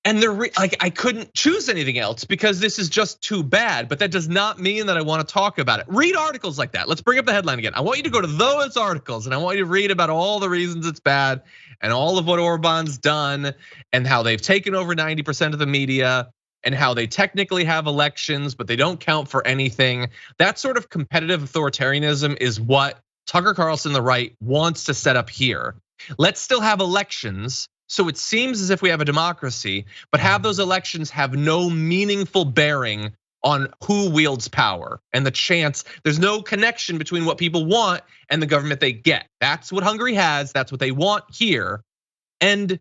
And they're like, I couldn't choose anything else because this is just too bad, but that does not mean that I want to talk about it. Read articles like that. Let's bring up the headline again. I want you to go to those articles and I want you to read about all the reasons it's bad and all of what Orban's done and how they've taken over 90% of the media and how they technically have elections, but they don't count for anything. That sort of competitive authoritarianism is what Tucker Carlson, the right, wants to set up here. Let's still have elections. So it seems as if we have a democracy, but have those elections have no meaningful bearing on who wields power and the chance. There's no connection between what people want and the government they get. That's what Hungary has. That's what they want here. And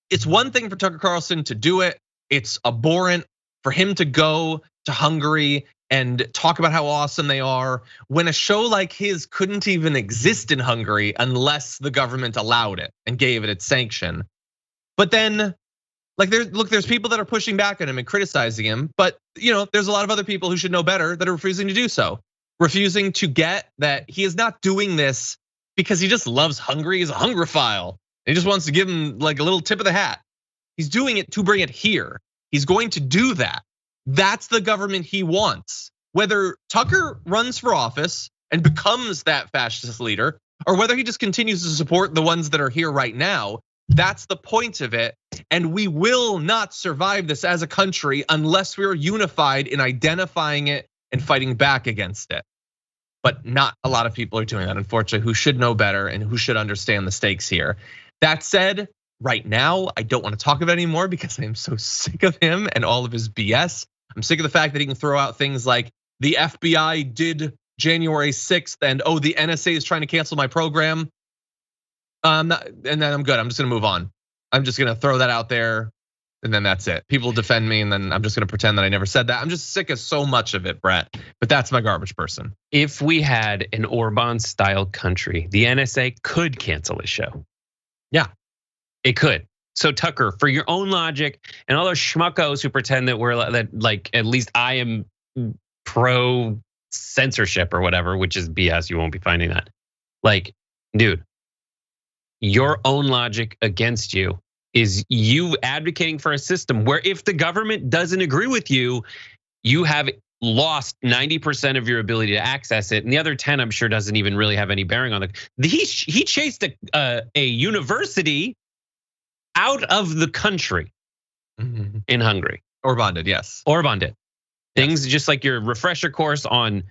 it's one thing for Tucker Carlson to do it. It's abhorrent for him to go to Hungary and talk about how awesome they are when a show like his couldn't even exist in Hungary unless the government allowed it and gave it its sanction. But then, like, there's people that are pushing back on him and criticizing him, but there's a lot of other people who should know better that are refusing to do so, refusing to get that he is not doing this because he just loves Hungary. He's a Hungrophile. He just wants to give him like a little tip of the hat. He's doing it to bring it here. He's going to do that. That's the government he wants. Whether Tucker runs for office and becomes that fascist leader, or whether he just continues to support the ones that are here right now, that's the point of it. And we will not survive this as a country unless we are unified in identifying it and fighting back against it. But not a lot of people are doing that, unfortunately, who should know better and who should understand the stakes here. That said, right now, I don't want to talk about it anymore because I am so sick of him and all of his BS. I'm sick of the fact that he can throw out things like the FBI did January 6th and the NSA is trying to cancel my program. And then I'm good. I'm just gonna move on. I'm just gonna throw that out there and then that's it. People defend me and then I'm just gonna pretend that I never said that. I'm just sick of so much of it, Brett. But that's my garbage person. If we had an Orban style country, the NSA could cancel his show. Yeah, it could. So Tucker, for your own logic, and all those schmuckos who pretend that like at least I am pro censorship or whatever, which is BS. You won't be finding that. Like, dude, your own logic against you is you advocating for a system where if the government doesn't agree with you, you have lost 90% of your ability to access it, and the other 10, I'm sure, doesn't even really have any bearing on it. He chased a university out of the country in Hungary. Orban did, yes. Orban did. Things just like your refresher course on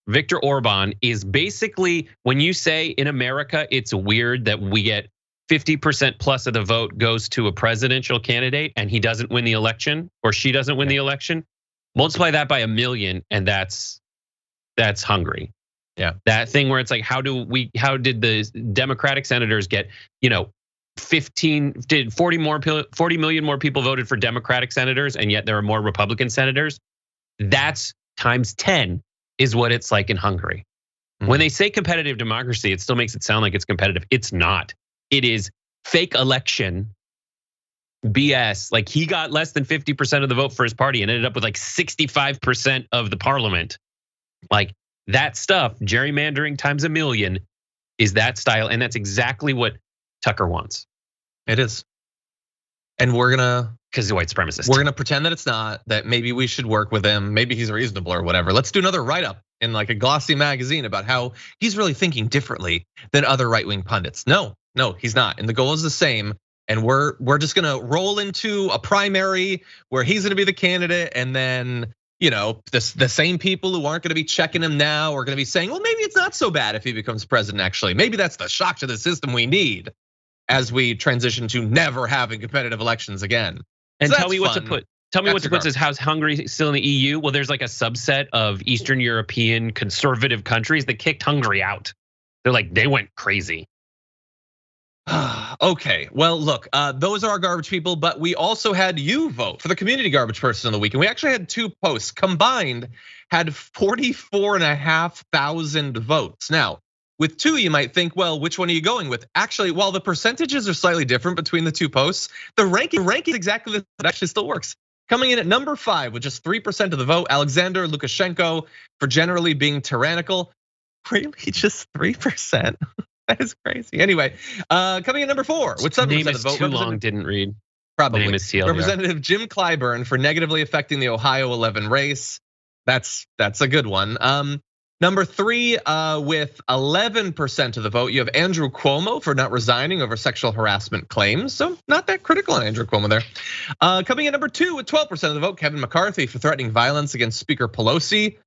Viktor Orban is basically when you say in America it's weird that we get 50% plus of the vote goes to a presidential candidate and he doesn't win the election or she doesn't win the election. Multiply that by 1 million and that's Hungary. Yeah. That thing where it's like, how did the Democratic senators get, 40 million more people voted for Democratic senators and yet there are more Republican senators? That's times 10 is what it's like in Hungary. When they say competitive democracy, it still makes it sound like it's competitive. It's not. It is fake election BS. Like he got less than 50% of the vote for his party and ended up with like 65% of the parliament. Like that stuff, gerrymandering times 1 million is that style. And that's exactly what Tucker wants. It is. And we're gonna, because the white supremacist. We're gonna pretend that it's not, that maybe we should work with him. Maybe he's reasonable or whatever. Let's do another write-up in like a glossy magazine about how he's really thinking differently than other right-wing pundits. No, he's not. And the goal is the same. And we're just gonna roll into a primary where he's gonna be the candidate, and then the same people who aren't gonna be checking him now are gonna be saying, well, maybe it's not so bad if he becomes president. Actually, maybe that's the shock to the system we need as we transition to never having competitive elections again. And so tell me what to put. Tell me what to put says how's Hungary still in the EU? Well, there's like a subset of Eastern European conservative countries that kicked Hungary out. They're like, they went crazy. Okay, well, look, those are our garbage people, but we also had you vote for the community garbage person of the week. And we actually had 2 posts combined, had 44,500 votes. Now, with 2, you might think, well, which one are you going with? Actually, while the percentages are slightly different between the 2 posts, the ranking is exactly the that actually still works. Coming in at number 5 with just 3% of the vote, Alexander Lukashenko for generally being tyrannical. Really, just 3%? That is crazy. Anyway, coming in number 4 with 7% of the vote. Too long, didn't read. Probably. Name is TLDR. Representative Jim Clyburn for negatively affecting the Ohio 11 race. That's a good one. Number 3, with 11% of the vote, you have Andrew Cuomo for not resigning over sexual harassment claims. So not that critical on Andrew Cuomo there. Coming in number 2 with 12% of the vote, Kevin McCarthy for threatening violence against Speaker Pelosi.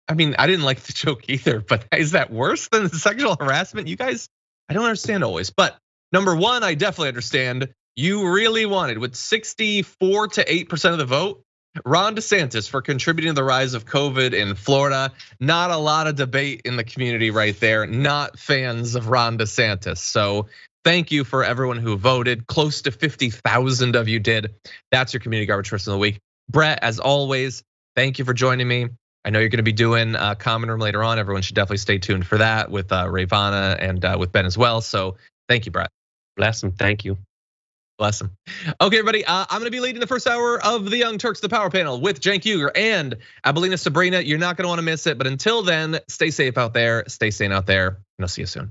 I mean, I didn't like the joke either, but is that worse than the sexual harassment? You guys, I don't understand always. But number 1, I definitely understand. You really wanted, with 64 to 8% of the vote, Ron DeSantis for contributing to the rise of COVID in Florida. Not a lot of debate in the community right there. Not fans of Ron DeSantis. So thank you for everyone who voted. Close to 50,000 of you did. That's your community garbage person of the week. Brett, as always, thank you for joining me. I know you're gonna be doing Common Room later on. Everyone should definitely stay tuned for that with Ravana and with Ben as well. So thank you, Brett. Bless him, thank you. Bless him. Okay, everybody, I'm gonna be leading the first hour of the Young Turks, the Power Panel with Cenk Uygur and Abelina Sabrina. You're not gonna wanna miss it, but until then, stay safe out there, stay sane out there, and I'll see you soon.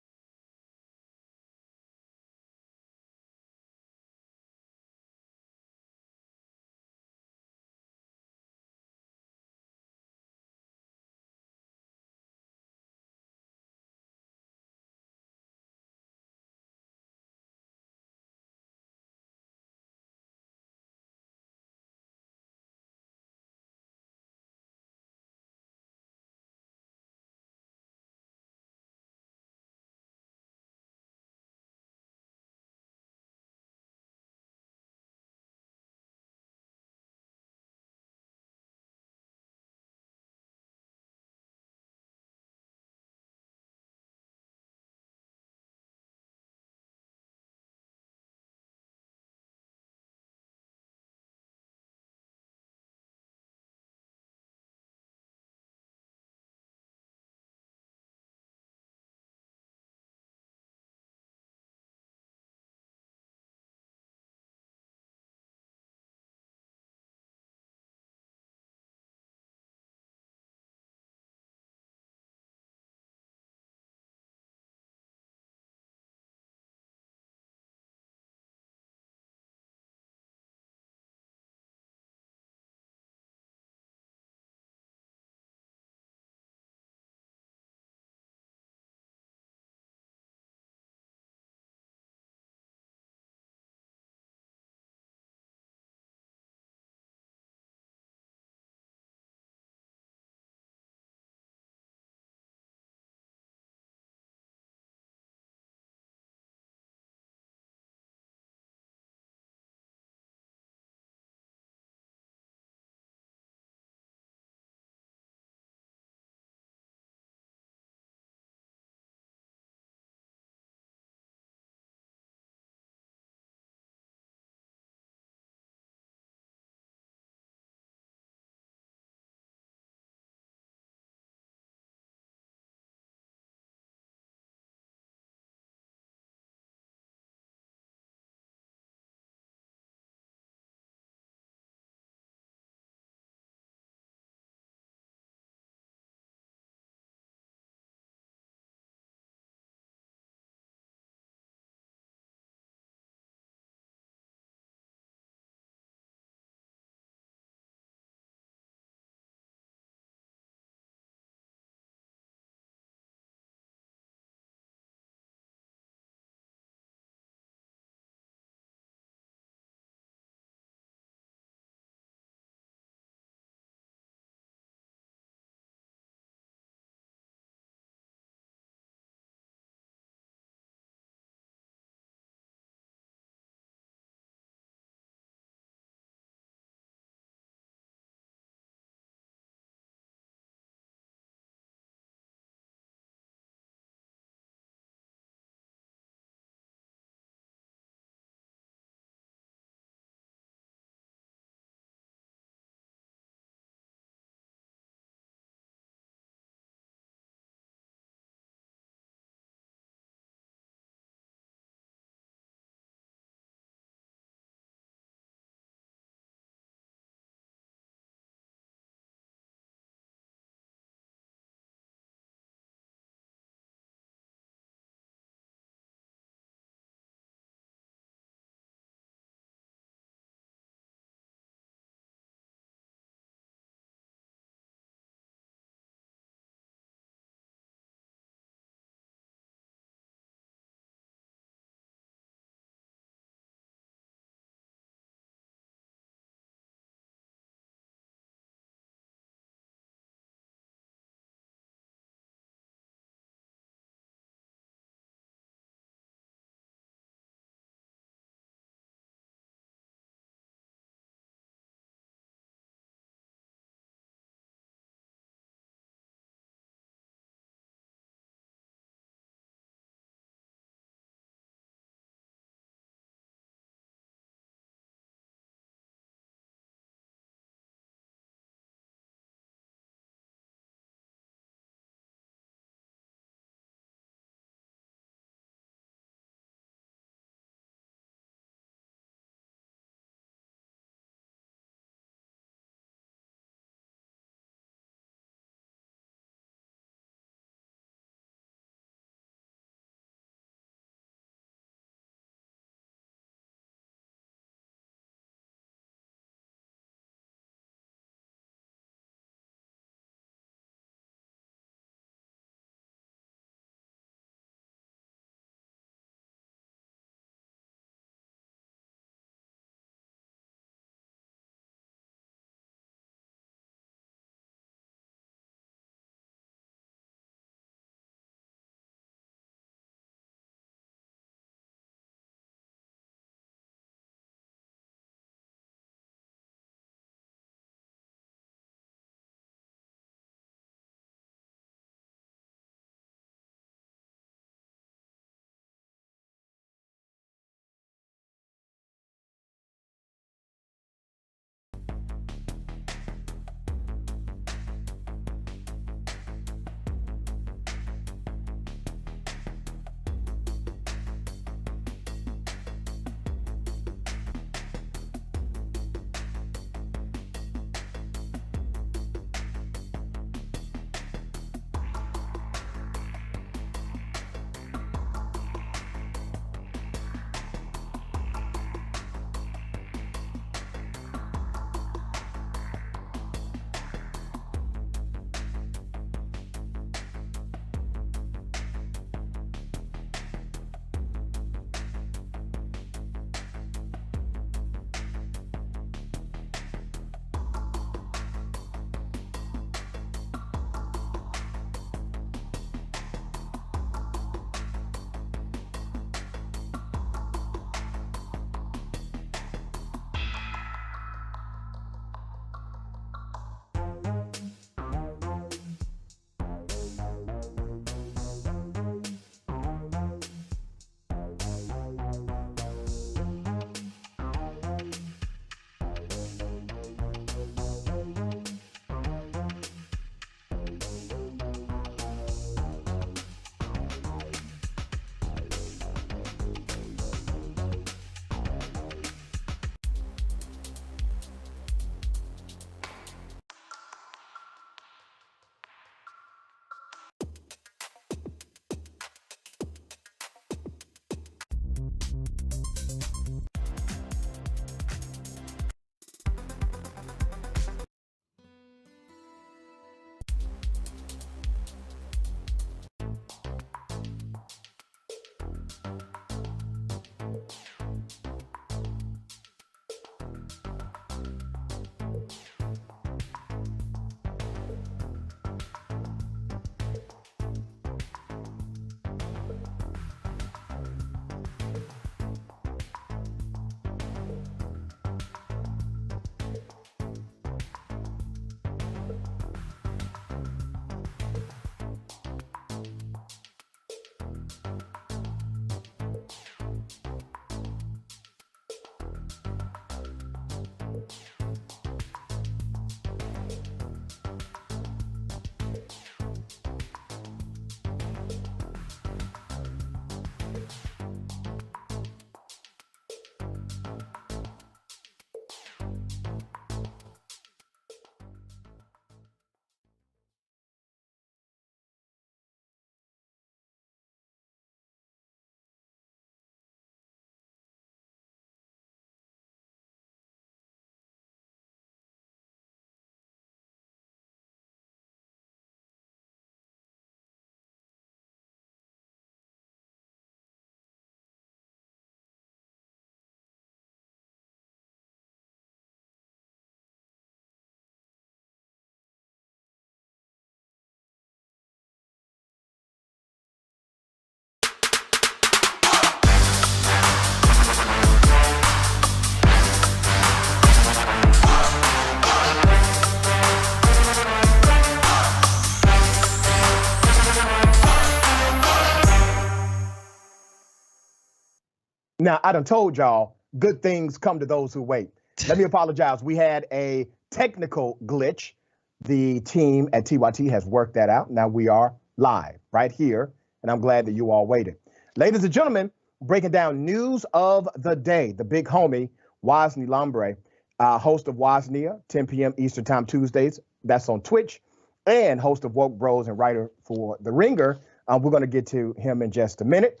Now, I done told y'all, good things come to those who wait. Let me apologize. We had a technical glitch. The team at TYT has worked that out. Now we are live right here, and I'm glad that you all waited. Ladies and gentlemen, breaking down news of the day, the big homie, Wosny Lambre, host of Wosnia, 10 p.m. Eastern Time Tuesdays. That's on Twitch, and host of Woke Bros and writer for The Ringer. We're going to get to him in just a minute.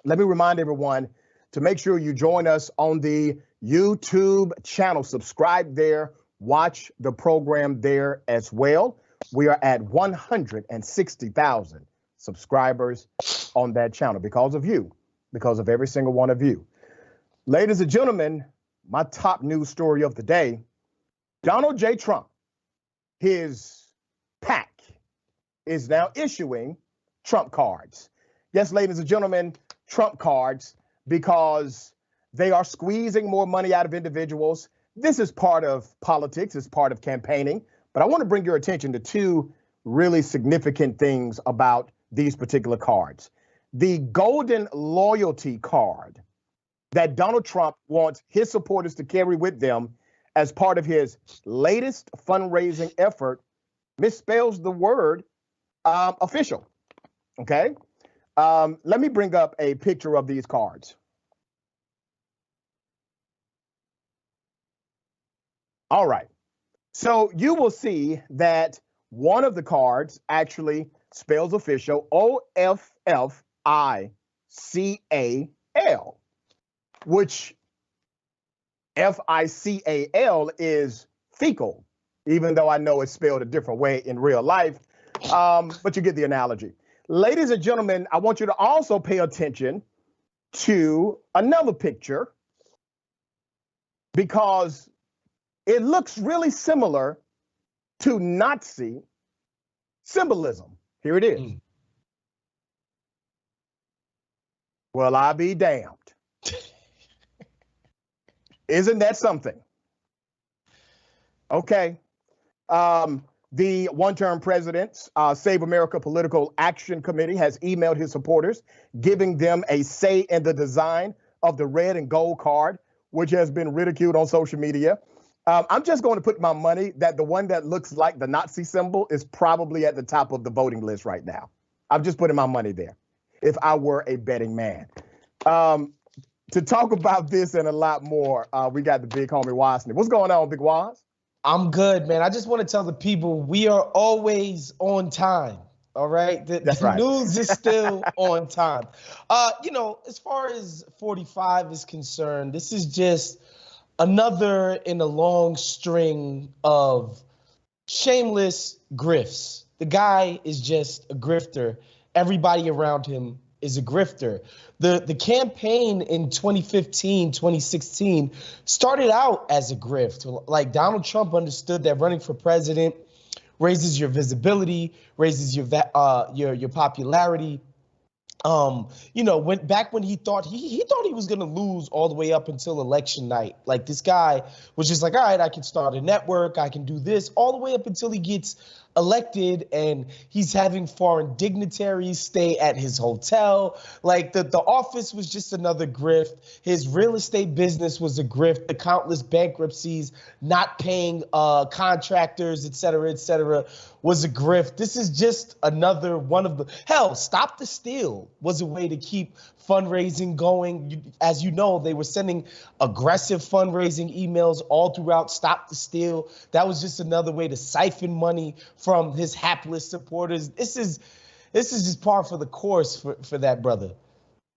Let me remind everyone to make sure you join us on the YouTube channel. Subscribe there. Watch the program there as well. We are at 160,000 subscribers on that channel because of you, because of every single one of you. Ladies and gentlemen, my top news story of the day, Donald J. Trump, his PAC, is now issuing Trump cards. Yes, ladies and gentlemen, Trump cards, because they are squeezing more money out of individuals. This is part of politics, it's part of campaigning, but I want to bring your attention to two really significant things about these particular cards. The golden loyalty card that Donald Trump wants his supporters to carry with them as part of his latest fundraising effort misspells the word official, okay? Let me bring up a picture of these cards. All right, so you will see that one of the cards actually spells official, O-F-F-I-C-A-L, which F-I-C-A-L is fecal, even though I know it's spelled a different way in real life, but you get the analogy. Ladies and gentlemen, I want you to also pay attention to another picture because it looks really similar to Nazi symbolism. Here it is. Well, I be damned. Isn't that something? Okay. The one-term president's Save America Political Action Committee has emailed his supporters, giving them a say in the design of the red and gold card, which has been ridiculed on social media. I'm just going to put my money that the one that looks like the Nazi symbol is probably at the top of the voting list right now. I'm just putting my money there if I were a betting man. To talk about this and a lot more, we got the big homie Wosny. What's going on, Big Woz? I'm good, man. I just want to tell the people we are always on time. All right. That's right. News is still on time. You know, as far as 45 is concerned, this is just another in a long string of shameless grifts. The guy is just a grifter. Everybody around him is a grifter. The campaign in 2015, 2016 started out as a grift. Like Donald Trump understood that running for president raises your visibility, raises your popularity. You know, when he thought he thought he was gonna lose all the way up until election night. Like this guy was just like, all right, I can start a network, I can do this, all the way up until he gets elected and he's having foreign dignitaries stay at his hotel. Like the office was just another grift. His real estate business was a grift. The countless bankruptcies, not paying contractors, et cetera, was a grift. This is just another one of the, hell, Stop the Steal was a way to keep fundraising going. As you know, they were sending aggressive fundraising emails all throughout Stop the Steal. That was just another way to siphon money from his hapless supporters. This is just par for the course for that brother.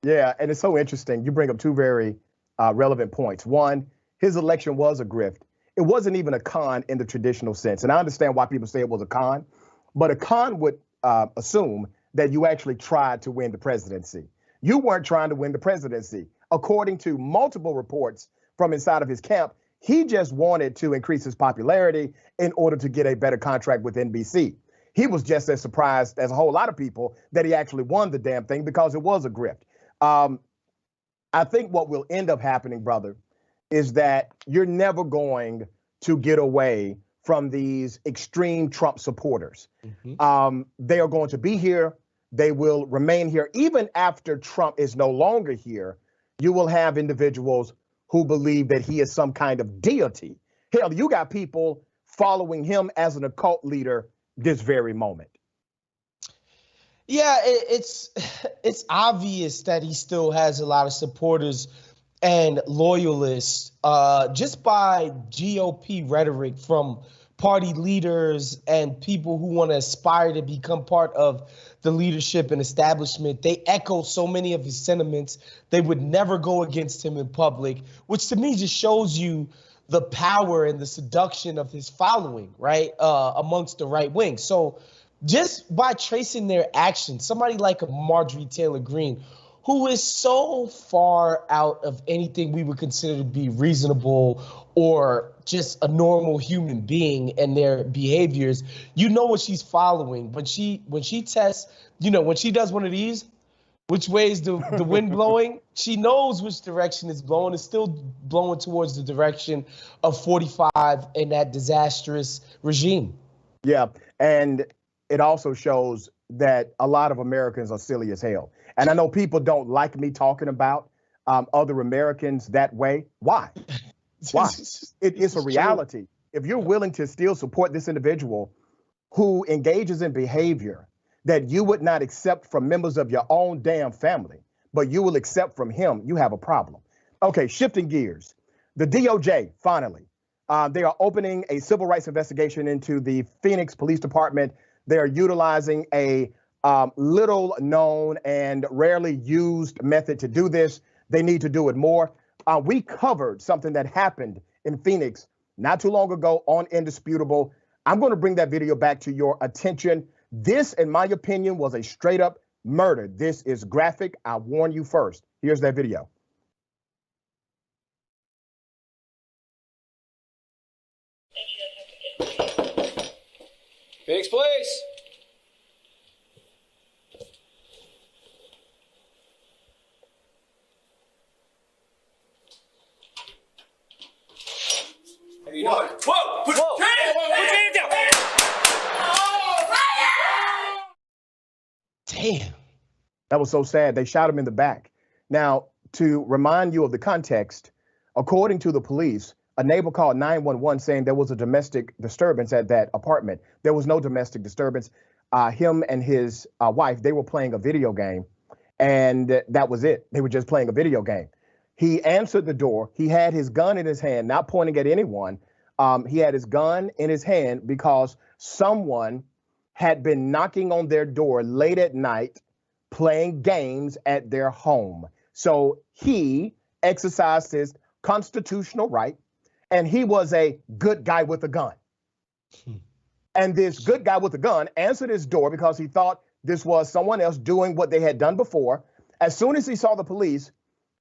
Yeah, and it's so interesting. You bring up two very relevant points. One, his election was a grift. It wasn't even a con in the traditional sense. And I understand why people say it was a con, but a con would assume that you actually tried to win the presidency. You weren't trying to win the presidency. According to multiple reports from inside of his camp, he just wanted to increase his popularity in order to get a better contract with NBC. He was just as surprised as a whole lot of people that he actually won the damn thing because it was a grift. I think what will end up happening, brother, is that you're never going to get away from these extreme Trump supporters. Mm-hmm. They are going to be here. They will remain here. Even after Trump is no longer here, you will have individuals who believe that he is some kind of deity. Hell, you got people following him as an occult leader this very moment. Yeah, it's obvious that he still has a lot of supporters and loyalists just by GOP rhetoric from party leaders and people who want to aspire to become part of the leadership and establishment. They echo so many of his sentiments. They would never go against him in public, which to me just shows you the power and the seduction of his following, right, amongst the right wing. So just by tracing their actions, somebody like a Marjorie Taylor Greene, who is so far out of anything we would consider to be reasonable or just a normal human being and their behaviors, you know what she's following. When she tests, when she does one of these, which way is the wind blowing, she knows which direction it's blowing. It's still blowing towards the direction of 45 and that disastrous regime. Yeah, and it also shows that a lot of Americans are silly as hell. And I know people don't like me talking about other Americans that way. Why? Why? It's a reality. If you're willing to still support this individual who engages in behavior that you would not accept from members of your own damn family, but you will accept from him, you have a problem. Okay, shifting gears. The DOJ, finally, they are opening a civil rights investigation into the Phoenix Police Department. They are utilizing a little known and rarely used method to do this. They need to do it more. We covered something that happened in Phoenix not too long ago on Indisputable. I'm going to bring that video back to your attention. This, in my opinion, was a straight up murder. This is graphic. I warn you first. Here's that video. Phoenix Police. How you doing? Whoa! Put your hand down! Damn. That was so sad. They shot him in the back. Now, to remind you of the context, according to the police, a neighbor called 911 saying there was a domestic disturbance at that apartment. There was no domestic disturbance. Him and his wife, they were playing a video game, and that was it. They were just playing a video game. He answered the door. He had his gun in his hand, not pointing at anyone. He had his gun in his hand because someone had been knocking on their door late at night, playing games at their home. So he exercised his constitutional right, and he was a good guy with a gun. And this good guy with a gun answered his door because he thought this was someone else doing what they had done before. As soon as he saw the police,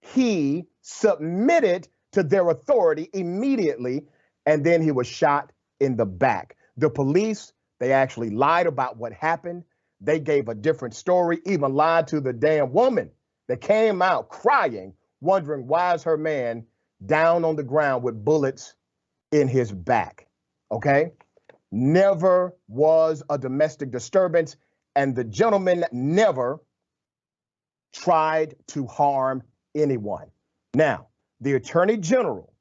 he submitted to their authority immediately, and then he was shot in the back. The police, they actually lied about what happened. They gave a different story, even lied to the damn woman that came out crying, wondering why is her man down on the ground with bullets in his back, okay? Never was a domestic disturbance, and the gentleman never tried to harm anyone. Now, the Attorney General,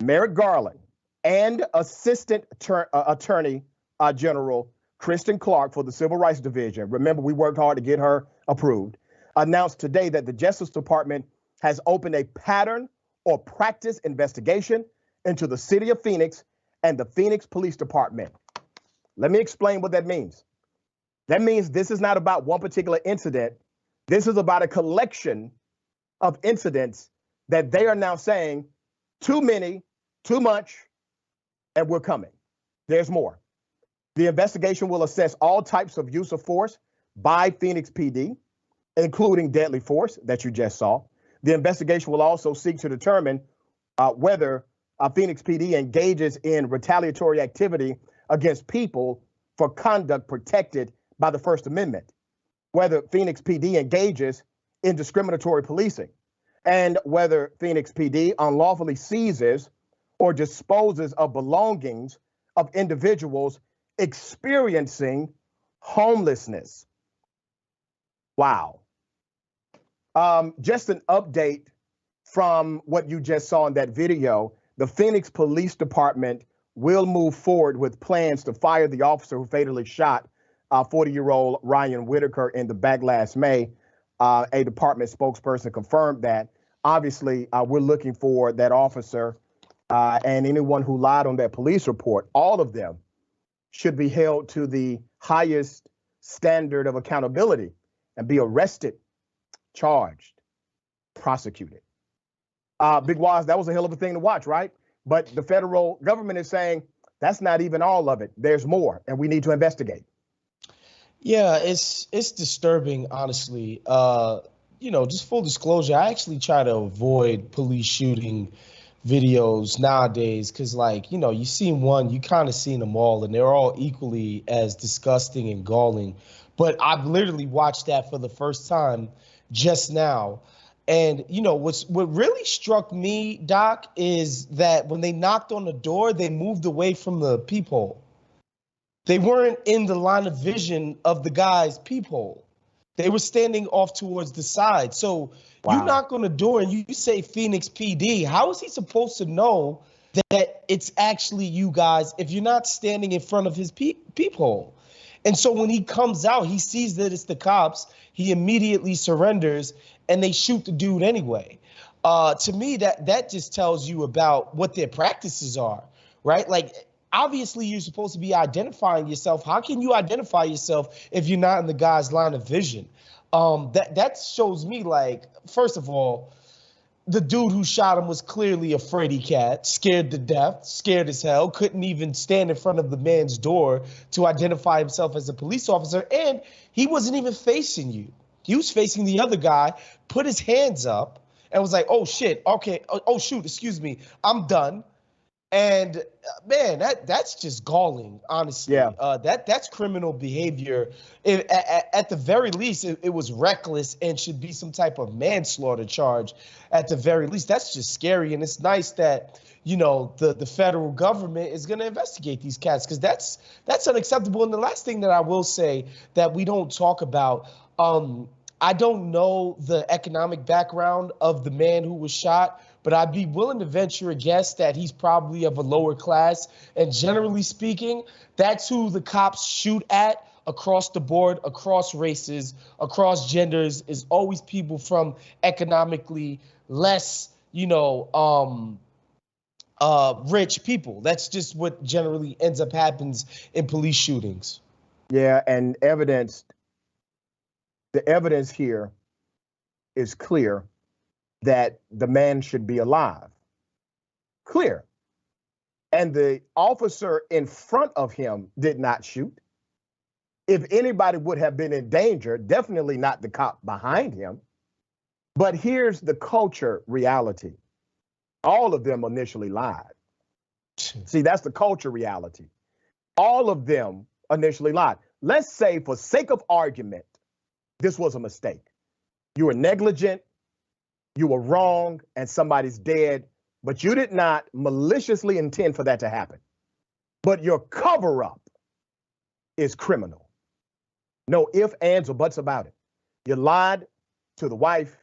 Merrick Garland, and Assistant Attorney General Kristen Clark for the Civil Rights Division, remember we worked hard to get her approved, announced today that the Justice Department has opened a pattern or practice investigation into the city of Phoenix and the Phoenix Police Department. Let me explain what that means. That means this is not about one particular incident. This is about a collection of incidents that they are now saying too many, too much, and we're coming. There's more. The investigation will assess all types of use of force by Phoenix PD, including deadly force that you just saw. The investigation will also seek to determine whether Phoenix PD engages in retaliatory activity against people for conduct protected by the First Amendment, whether Phoenix PD engages in discriminatory policing, and whether Phoenix PD unlawfully seizes or disposes of belongings of individuals experiencing homelessness. Wow. Just an update from what you just saw in that video. The Phoenix Police Department will move forward with plans to fire the officer who fatally shot 40-year-old Ryan Whitaker in the back last May. A department spokesperson confirmed that. Obviously, we're looking for that officer and anyone who lied on that police report. All of them should be held to the highest standard of accountability and be arrested, charged, prosecuted. Big Waz, that was a hell of a thing to watch, right? But the federal government is saying that's not even all of it. There's more, and we need to investigate. Yeah, it's disturbing, honestly. Just full disclosure, I actually try to avoid police shooting videos nowadays because, you seen one, you kind of seen them all, and they're all equally as disgusting and galling. But I've literally watched that for the first time just now. And, what really struck me, Doc, is that when they knocked on the door, they moved away from the peephole. They weren't in the line of vision of the guy's peephole. They were standing off towards the side. So You knock on the door and you say Phoenix PD. How is he supposed to know that it's actually you guys if you're not standing in front of his peephole? And so when he comes out, he sees that it's the cops. He immediately surrenders and they shoot the dude anyway. To me, that just tells you about what their practices are, right? Like, obviously, you're supposed to be identifying yourself. How can you identify yourself if you're not in the guy's line of vision? That shows me, like, first of all, the dude who shot him was clearly a fraidy cat, scared to death, scared as hell, couldn't even stand in front of the man's door to identify himself as a police officer, and he wasn't even facing you. He was facing the other guy, put his hands up, and was like, oh, shit, okay, oh, shoot, excuse me, I'm done. And man, that's just galling, honestly. Yeah. That's criminal behavior. At the very least, it was reckless and should be some type of manslaughter charge. At the very least, that's just scary. And it's nice that the federal government is going to investigate these cats because that's unacceptable. And the last thing that I will say that we don't talk about, I don't know the economic background of the man who was shot, but I'd be willing to venture a guess that he's probably of a lower class. And generally speaking, that's who the cops shoot at across the board, across races, across genders, is always people from economically less, rich people. That's just what generally ends up happens in police shootings. Yeah, and the evidence here is clear that the man should be alive. Clear. And the officer in front of him did not shoot. If anybody would have been in danger, definitely not the cop behind him. But here's the culture reality. All of them initially lied. See, that's the culture reality. All of them initially lied. Let's say, for sake of argument, this was a mistake. You were negligent, you were wrong, and somebody's dead, but you did not maliciously intend for that to happen. But your cover-up is criminal. No ifs, ands, or buts about it. You lied to the wife.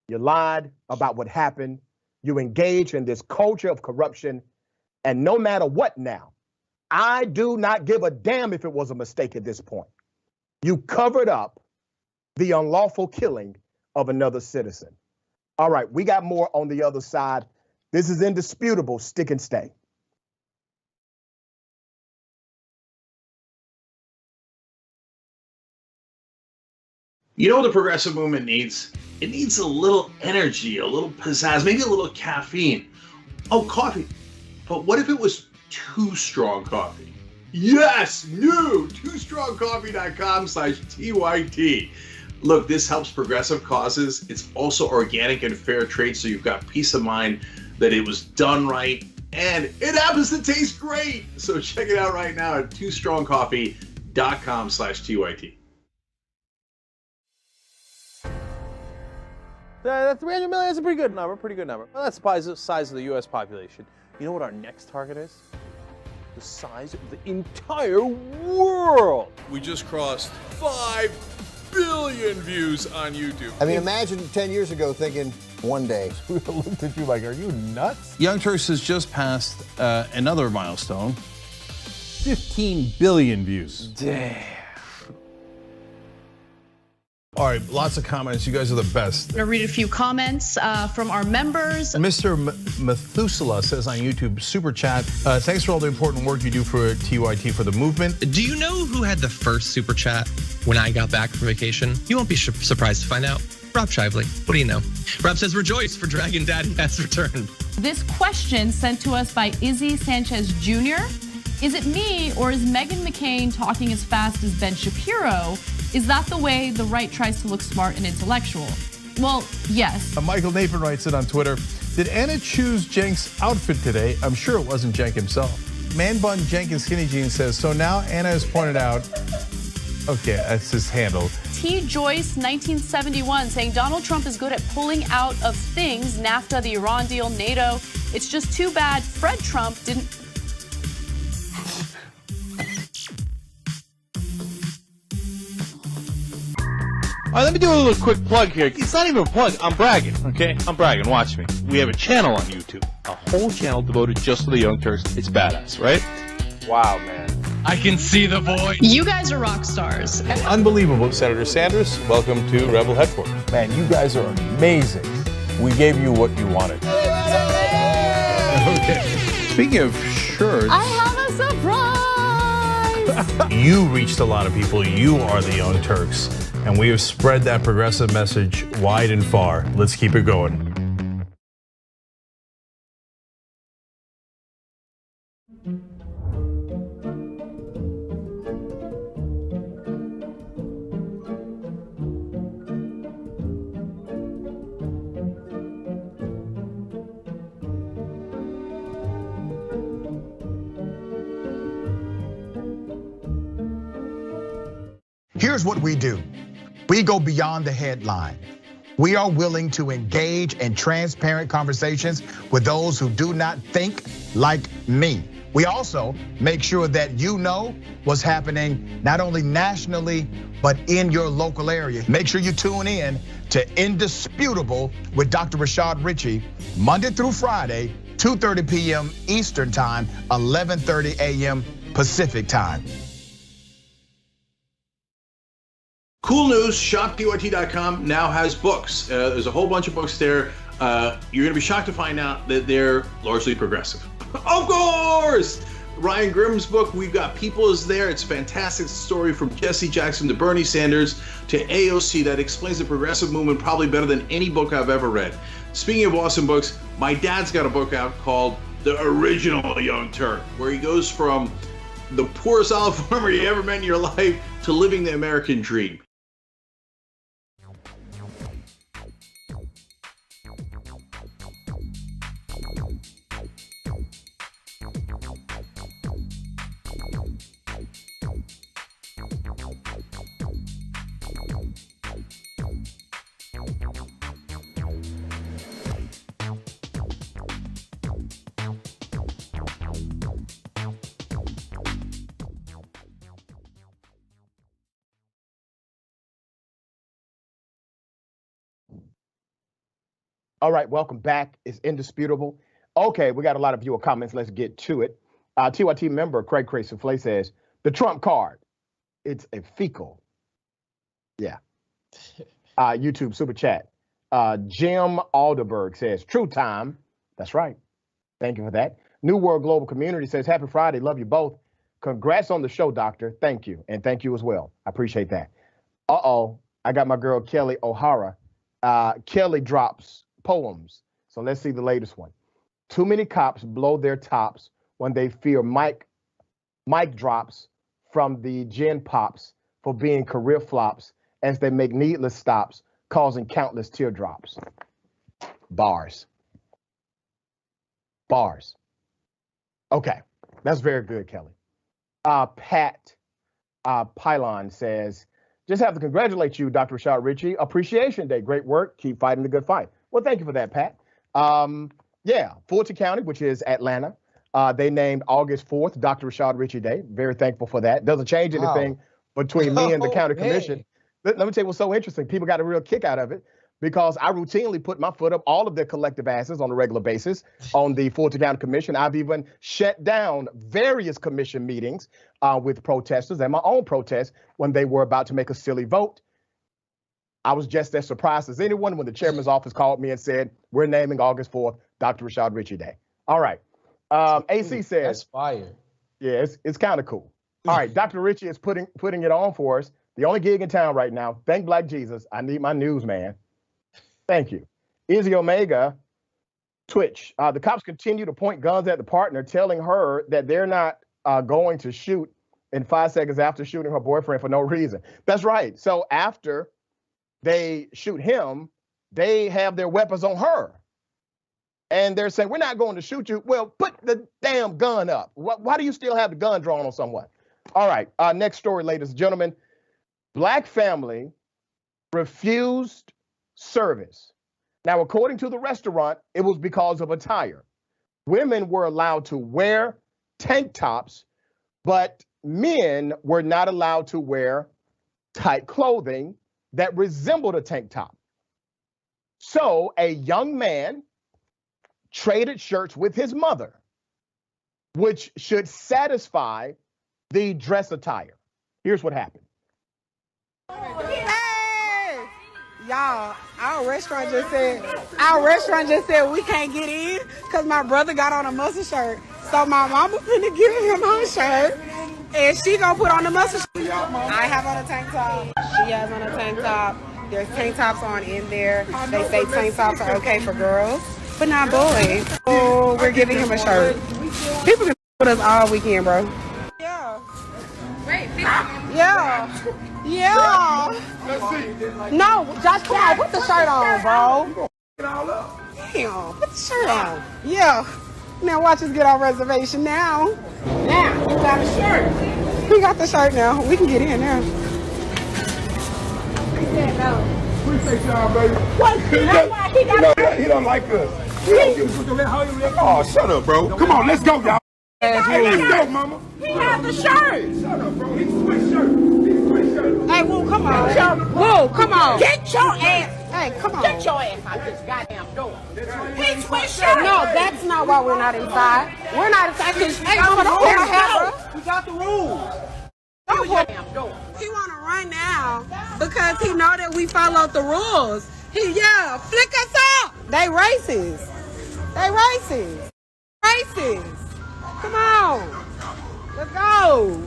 You lied about what happened. You engaged in this culture of corruption. And no matter what now, I do not give a damn if it was a mistake at this point. You covered up the unlawful killing of another citizen. All right, we got more on the other side. This is indisputable. Stick and stay. You know what the progressive movement needs? It needs a little energy, a little pizzazz, maybe a little caffeine. Oh, coffee. But what if it was Too Strong Coffee? Yes, new, toostrongcoffee.com/TYT. Look, this helps progressive causes. It's also organic and fair trade, so you've got peace of mind that it was done right, and it happens to taste great. So check it out right now at toostrongcoffee.com/TYT. That 300 million is a pretty good number, Well, that's the size of the U.S. population. You know what our next target is? The size of the entire world. We just crossed 5 billion views on YouTube. I mean, imagine 10 years ago thinking one day. We looked at you like, are you nuts? Young Turks has just passed another milestone. 15 billion views. Damn. All right, lots of comments. You guys are the best. I'm gonna read a few comments from our members. Mr. Methuselah says on YouTube, super chat, thanks for all the important work you do for TYT for the movement. Do you know who had the first super chat when I got back from vacation? You won't be surprised to find out. Rob Shively. What do you know? Rob says, rejoice, for Dragon Daddy has returned. This question sent to us by Izzy Sanchez Jr. Is it me or is Meghan McCain talking as fast as Ben Shapiro? Is that the way the right tries to look smart and intellectual? Well, yes. Michael Nathan writes it on Twitter. Did Anna choose Cenk's outfit today? I'm sure it wasn't Cenk himself. Man Bun Jenkins Skinny Jeans says, so now Anna has pointed out, okay, that's his handle. T. Joyce, 1971, saying Donald Trump is good at pulling out of things, NAFTA, the Iran deal, NATO. It's just too bad Fred Trump didn't. All right, let me do a little quick plug here. It's not even a plug. I'm bragging, okay? I'm bragging. Watch me. We have a channel on YouTube, a whole channel devoted just to the Young Turks. It's badass, right? Wow, man. I can see the void. You guys are rock stars. Unbelievable. Senator Sanders, welcome to Rebel Headquarters. Man, you guys are amazing. We gave you what you wanted. Okay. Speaking of shirts, I have a surprise. you reached a lot of people. You are the Young Turks. And we have spread that progressive message wide and far. Let's keep it going. Here's what we do. We go beyond the headline. We are willing to engage in transparent conversations with those who do not think like me. We also make sure that you know what's happening not only nationally, but in your local area. Make sure you tune in to Indisputable with Dr. Rashad Ritchie, Monday through Friday, 2:30 p.m. Eastern Time, 11:30 a.m. Pacific Time. Cool news, shopdyt.com now has books. There's a whole bunch of books there. You're gonna be shocked to find out that they're largely progressive. Of course! Ryan Grimm's book, We've Got People, is there. It's a fantastic story from Jesse Jackson to Bernie Sanders to AOC that explains the progressive movement probably better than any book I've ever read. Speaking of awesome books, my dad's got a book out called The Original Young Turk, where he goes from the poorest olive farmer you ever met in your life to living the American dream. All right, welcome back. It's Indisputable. Okay, we got a lot of viewer comments. Let's get to it. TYT member Craig Souffle says, the Trump card, it's a fecal. Yeah. YouTube super chat. Jim Alderberg says, true time. That's right. Thank you for that. New World Global Community says, happy Friday. Love you both. Congrats on the show, doctor. Thank you. And thank you as well. I appreciate that. Uh-oh. I got my girl Kelly O'Hara. Kelly drops poems. So let's see the latest one. Too many cops blow their tops when they fear mic drops from the gen pops for being career flops as they make needless stops, causing countless teardrops. Bars. Bars. Okay, that's very good, Kelly. Pat Pylon says, just have to congratulate you, Dr. Rashad Ritchie. Appreciation Day, great work. Keep fighting the good fight. Well, thank you for that, Pat. Yeah, Fulton County, which is Atlanta, they named August 4th Dr. Rashad Ritchie Day. Very thankful for that. Doesn't change anything between me and the county commission. Let me tell you what's so interesting. People got a real kick out of it because I routinely put my foot up all of their collective asses on a regular basis on the Fulton County Commission. I've even shut down various commission meetings with protesters and my own protests when they were about to make a silly vote. I was just as surprised as anyone when the chairman's office called me and said, we're naming August 4th Dr. Rashad Ritchie Day. All right. AC says. That's fire. Yeah, it's kind of cool. All right, Dr. Ritchie is putting it on for us. The only gig in town right now. Thank Black Jesus. I need my news, man. Thank you. Izzy Omega, Twitch. The cops continue to point guns at the partner, telling her that they're not going to shoot in 5 seconds after shooting her boyfriend for no reason. That's right. So after they shoot him, they have their weapons on her. And they're saying, we're not going to shoot you. Well, put the damn gun up. Why do you still have the gun drawn on someone? All right, next story, ladies and gentlemen. Black family refused service. Now, according to the restaurant, it was because of attire. Women were allowed to wear tank tops, but men were not allowed to wear tight clothing that resembled a tank top. So a young man traded shirts with his mother, which should satisfy the dress attire. Here's what happened. Hey, y'all, our restaurant just said we can't get in because my brother got on a muscle shirt. So my mama finna give him her shirt and she gonna put on the muscle shirt. I have on a tank top. She has on a tank top. There's tank tops on in there. They say tank tops are okay for girls, but not boys. So we're giving him a shirt. People can with us all weekend, bro. Yeah. Wait, yeah. Yeah. Let's see. No, Josh, come on, put the shirt on, bro. Damn, put the shirt on. Yeah. Now watch us get our reservation now. Now, you got a shirt. We got the shirt now. We can get in now. Appreciate y'all, baby. What? He don't like us. He don't give a fuck. Oh, shut up, bro. Come on, let's go, y'all. Hey, let's go, mama. He has the shirt. Shut up, bro. He's a switch shirt. Hey, Woo, come on. Woo, come on. Get your ass. Hey, come on. Get your ass out this goddamn door. He switched shirt. No, that's not why we're not inside. We're not inside because hey, mama, don't wear a hat, We got the rules. Don't wear a door. He want to run now because he know that we followed the rules. Flick us out. They racist. Racist. Come on. Let's go.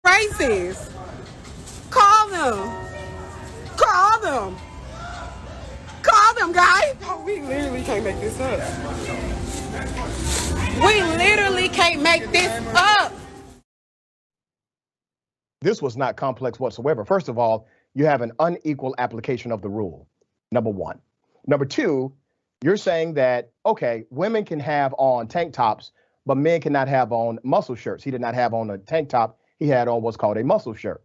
Racist. Call them, guys. Oh, we literally can't make this up. This was not complex whatsoever. First of all, you have an unequal application of the rule, number one. Number two, you're saying that, okay, women can have on tank tops, but men cannot have on muscle shirts. He did not have on a tank top. He had on what's called a muscle shirt.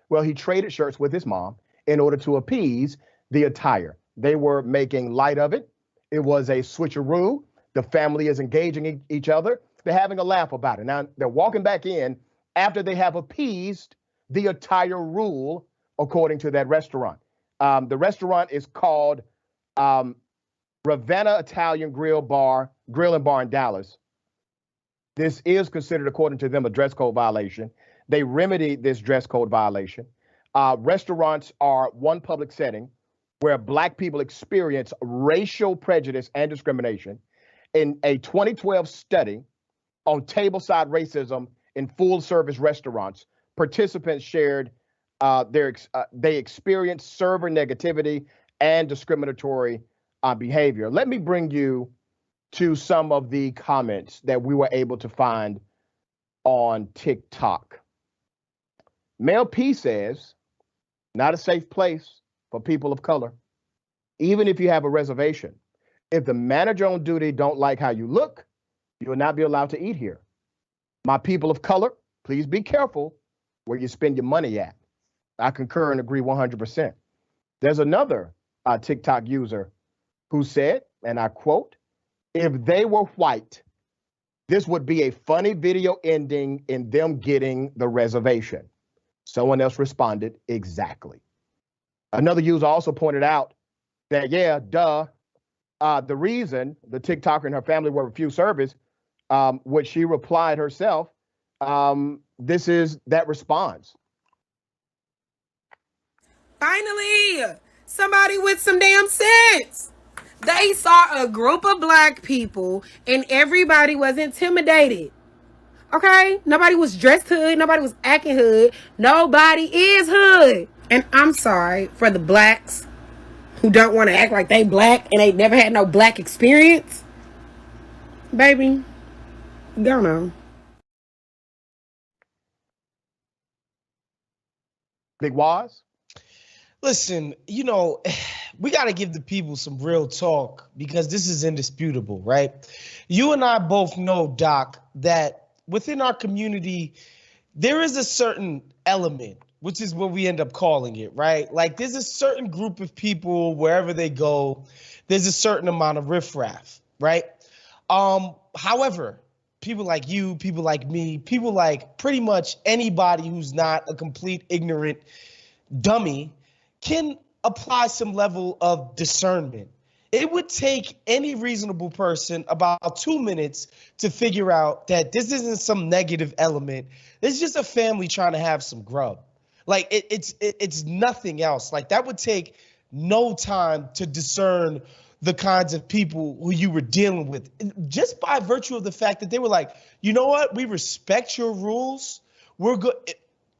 Well, he traded shirts with his mom in order to appease the attire. They were making light of it. It was a switcheroo. The family is engaging each other. They're having a laugh about it. Now, they're walking back in after they have appeased the attire rule, according to that restaurant. The restaurant is called Ravenna Italian Grill and Bar in Dallas. This is considered, according to them, a dress code violation. They remedied this dress code violation. Restaurants are one public setting where Black people experience racial prejudice and discrimination. In a 2012 study on tableside racism in full-service restaurants, participants shared they experienced server negativity and discriminatory behavior. Let me bring you to some of the comments that we were able to find on TikTok. Mel P says, not a safe place for people of color, even if you have a reservation. If the manager on duty don't like how you look, you will not be allowed to eat here. My people of color, please be careful where you spend your money at. I concur and agree 100%. There's another TikTok user who said, and I quote, if they were white, this would be a funny video ending in them getting the reservation. Someone else responded, exactly. Another user also pointed out that, yeah, duh, the reason the TikToker and her family were refused service, which she replied herself, this is that response. Finally, somebody with some damn sense. They saw a group of black people and everybody was intimidated. Okay? Nobody was dressed hood. Nobody was acting hood. Nobody is hood. And I'm sorry for the blacks who don't want to act like they black and they never had no black experience. Baby, don't know. Big Waz? Listen, you know, we got to give the people some real talk because this is indisputable, right? You and I both know, Doc, that within our community, there is a certain element, which is what we end up calling it, right? Like there's a certain group of people, wherever they go, there's a certain amount of riffraff, right? However, people like you, people like me, people like pretty much anybody who's not a complete ignorant dummy can apply some level of discernment. It would take any reasonable person about 2 minutes to figure out that this isn't some negative element. It's just a family trying to have some grub. Like it's nothing else. Like that would take no time to discern the kinds of people who you were dealing with, just by virtue of the fact that they were like, you know what, we respect your rules. We're good,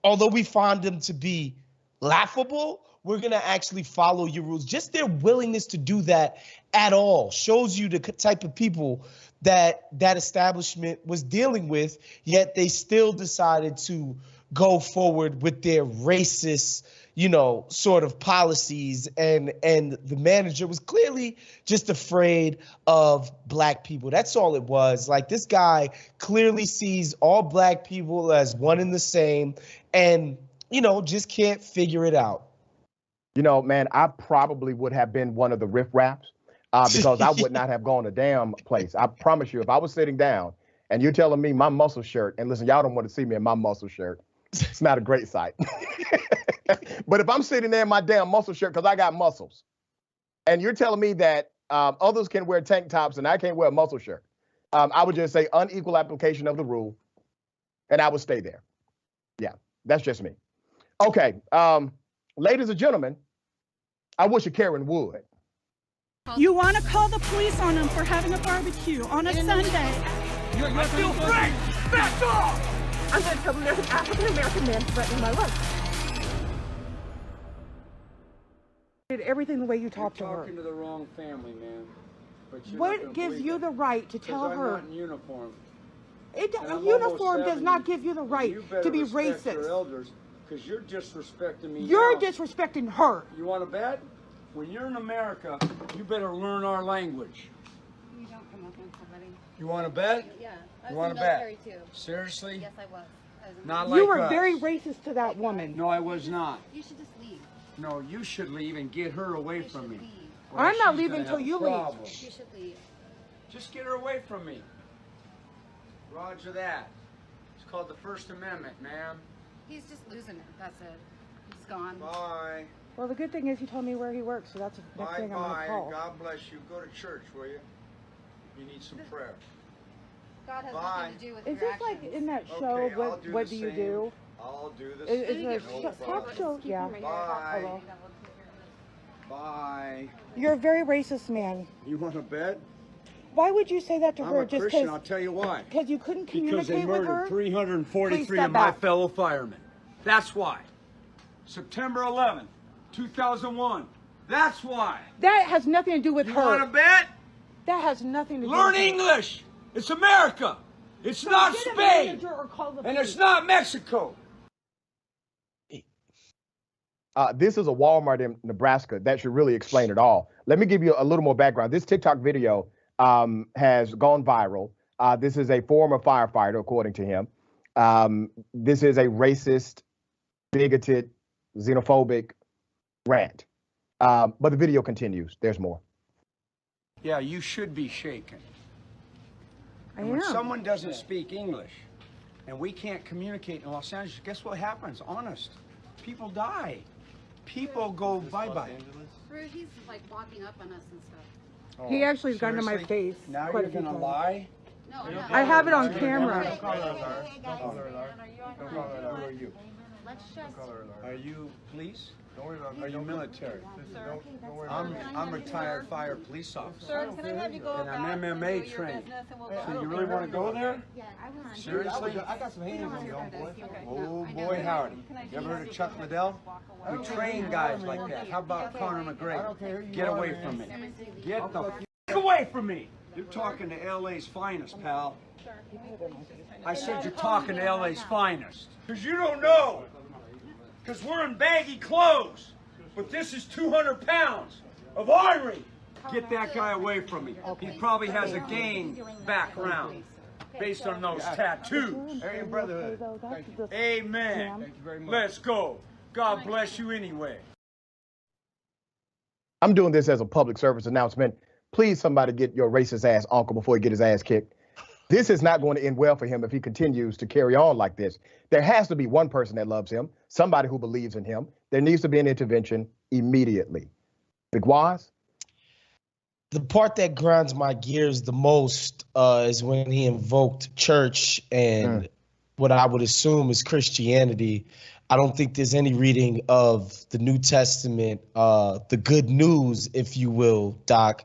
although we find them to be laughable. We're going to actually follow your rules. Just their willingness to do that at all shows you the type of people that that establishment was dealing with, yet they still decided to go forward with their racist, you know, sort of policies. And the manager was clearly just afraid of black people. That's all it was. Like this guy clearly sees all black people as one and the same and, you know, just can't figure it out. You know, man, I probably would have been one of the riffraffs because I would not have gone a damn place. I promise you, if I was sitting down and you're telling me my muscle shirt, and listen, y'all don't want to see me in my muscle shirt. It's not a great sight. But if I'm sitting there in my damn muscle shirt because I got muscles, and you're telling me that others can wear tank tops and I can't wear a muscle shirt, I would just say unequal application of the rule, and I would stay there. Yeah, that's just me. Okay. Ladies and gentlemen, I wish a Karen would. You want to call the police on them for having a barbecue on a Sunday. I feel free! Back off! I'm going to tell them there's an African-American man threatening my life. Did everything the way you talked to her. Talking to the wrong family, man. But what gives you the right to tell her? I'm not in uniform. A uniform does not give you the right to be racist. Your elders, because you're disrespecting me. You're disrespecting her. You want to bet? When you're in America, you better learn our language. You don't come up on somebody. You want to bet? Yeah. You want to bet? Too. Seriously? Yes, I was. Not like you were us. very racist to that woman. No, I was not. You should just leave. No, you should leave and get her away from me. I'm not leaving until you leave. You should leave. Just get her away from me. Roger that. It's called the First Amendment, ma'am. He's just losing it. That's it. He's gone. Bye. Well, the good thing is he told me where he works, so that's the next thing I'm going to call. God bless you. Go to church, will you? You need some prayer. God has nothing to do with Is your this like actions. in that show, What Do You Do? I'll do the Is same. there a talk show? Yeah. Bye. Hello. Bye. You're a very racist man. You want to bet? Why would you say that to her? I'm a Just Christian, I'll tell you why. Because you couldn't Because they communicate with her? murdered 343 Please step of my back. fellow firemen. That's why. September 11th, 2001. That's why. That has nothing to do with You her. want to bet? That has nothing to do Learn with her. English. It's America. It's So not get a Spain. manager or call the And police. it's not Mexico. This is a Walmart in Nebraska. That should really explain it all. Let me give you a little more background. This TikTok video has gone viral. This is a former firefighter, according to him. This is a racist, bigoted, xenophobic rant. But the video continues. There's more. Yeah, you should be shaken. I And when am. someone doesn't speak English and we can't communicate in Los Angeles, guess what happens? Honest. People die. people go bye-bye. He's like walking up on us and stuff. He actually got into my face. Now quite you're a few gonna times. lie? No, I'm not. I have it on camera. Don't call her Alar. Don't call her Alar. Don't call her Alar. Who are you? Let's just. Are you police? Don't worry about it. Are you military? Don't worry I'm retired fire police officer. Sir, can I have you go And back I'm and MMA do your trained. business and we'll So go? you really want to go there? Yeah, I want to. Seriously? I got some hands on you, homeboy. Oh boy, howdy. You ever heard of Chuck Liddell? We train guys like that. How about Conor McGregor? Get away from me. Get the f away from me. You're talking to LA's finest, pal. I said you're talking to LA's finest. Because you don't know. Because we're in baggy clothes. But this is 200 pounds of iron. Get that guy away from me. He probably has a gang background based on those tattoos. Hey, brotherhood. Amen. Thank you very much. Let's go. God bless you anyway. I'm doing this as a public service announcement. Please, somebody get your racist ass uncle before he get his ass kicked. This is not going to end well for him if he continues to carry on like this. There has to be one person that loves him, somebody who believes in him. There needs to be an intervention immediately. Big Waz? The part that grinds my gears the most is when he invoked church and what I would assume is Christianity. I don't think there's any reading of the New Testament, the good news, if you will, Doc,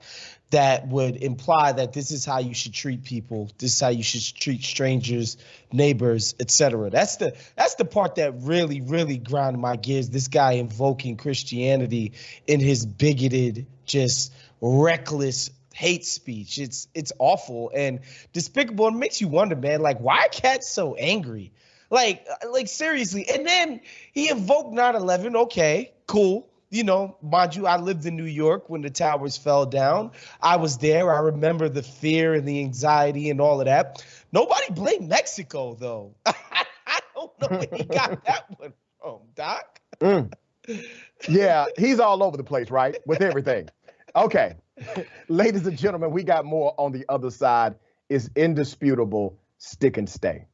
that would imply that this is how you should treat people. This is how you should treat strangers, neighbors, etc. That's the part that really, really ground my gears. This guy invoking Christianity in his bigoted, just reckless hate speech. It's awful and despicable. It makes you wonder, man, like, why are cats so angry? Like seriously. And then he invoked 9/11. Okay, cool. You know, mind you, I lived in New York when the towers fell down. I was there. I remember the fear and the anxiety and all of that. Nobody blamed Mexico, though. I don't know where he got that one from, Doc. Yeah, he's all over the place, right? With everything. Okay. Ladies and gentlemen, we got more on the other side. It's indisputable. Stick and stay.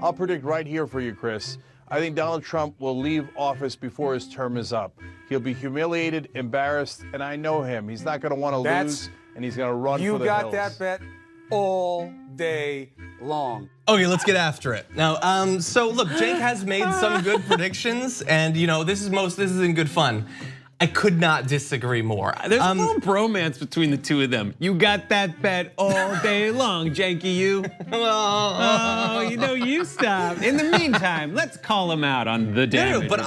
I'll predict right here for you, Chris. I think Donald Trump will leave office before his term is up. He'll be humiliated, embarrassed, and I know him. He's not going to want to lose, and he's going to run for the hills. You got that bet all day long. Okay, let's get after it. Now, so look, Jake has made some good predictions, and you know, this is in good fun. I could not disagree more. There's a little bromance between the two of them. You got that bet all day long, Janky, you. Oh, you know, you stop. In the meantime, let's call him out on the damage. No, but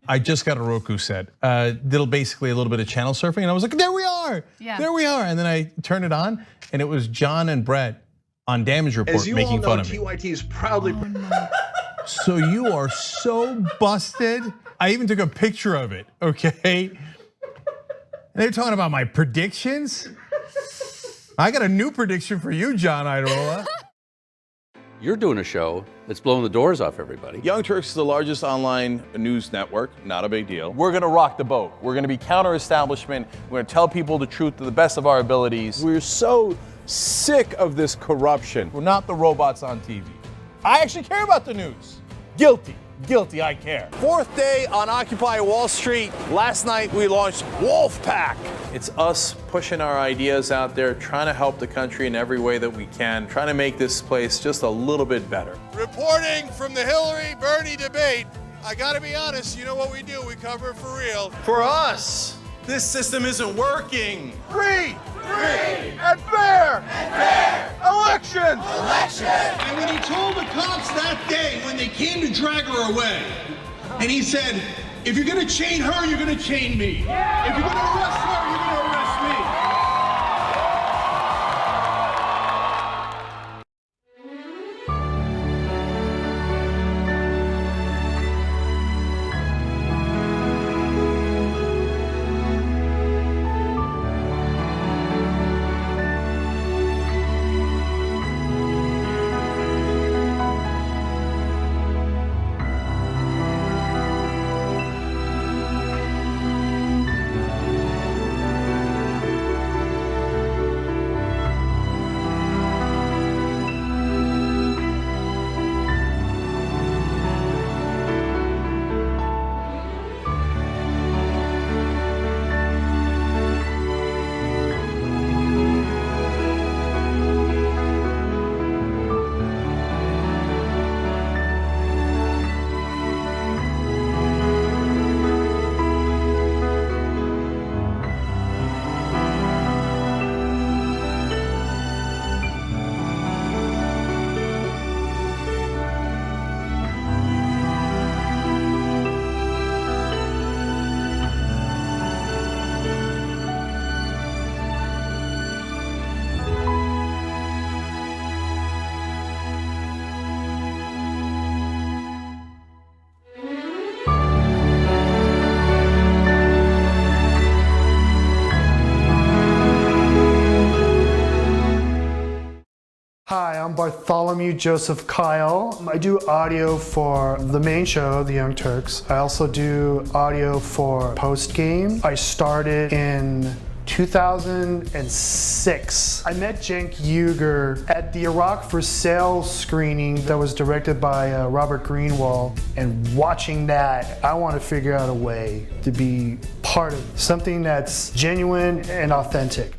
I just got a Roku set. Did basically a little bit of channel surfing, and I was like, there we are. Yeah. There we are. And then I turned it on, and it was John and Brett on Damage Report making fun of me. TYT is proudly. So you are so busted. I even took a picture of it, okay? And they're talking about my predictions. I got a new prediction for you, John Idarola. You're doing a show that's blowing the doors off everybody. Young Turks is the largest online news network, not a big deal. We're gonna rock the boat. We're gonna be counter-establishment. We're gonna tell people the truth to the best of our abilities. We're so sick of this corruption. We're not the robots on TV. I actually care about the news. Guilty. Guilty, I care. Fourth day on Occupy Wall Street. Last night we launched Wolfpack. It's us pushing our ideas out there, trying to help the country in every way that we can, trying to make this place just a little bit better. Reporting from the Hillary-Bernie debate. I gotta be honest, you know what we do, we cover it for real. For us, this system isn't working. Free and fair elections. And when he told the cops that day when they came to drag her away, and he said, if you're gonna chain her, you're gonna chain me. If you're gonna arrest her, you're gonna arrest me. Hi, I'm Bartholomew Joseph Kyle. I do audio for the main show, The Young Turks. I also do audio for Post Game. I started in 2006. I met Cenk Uygur at the Iraq for Sale screening that was directed by Robert Greenwald. And watching that, I want to figure out a way to be part of something that's genuine and authentic.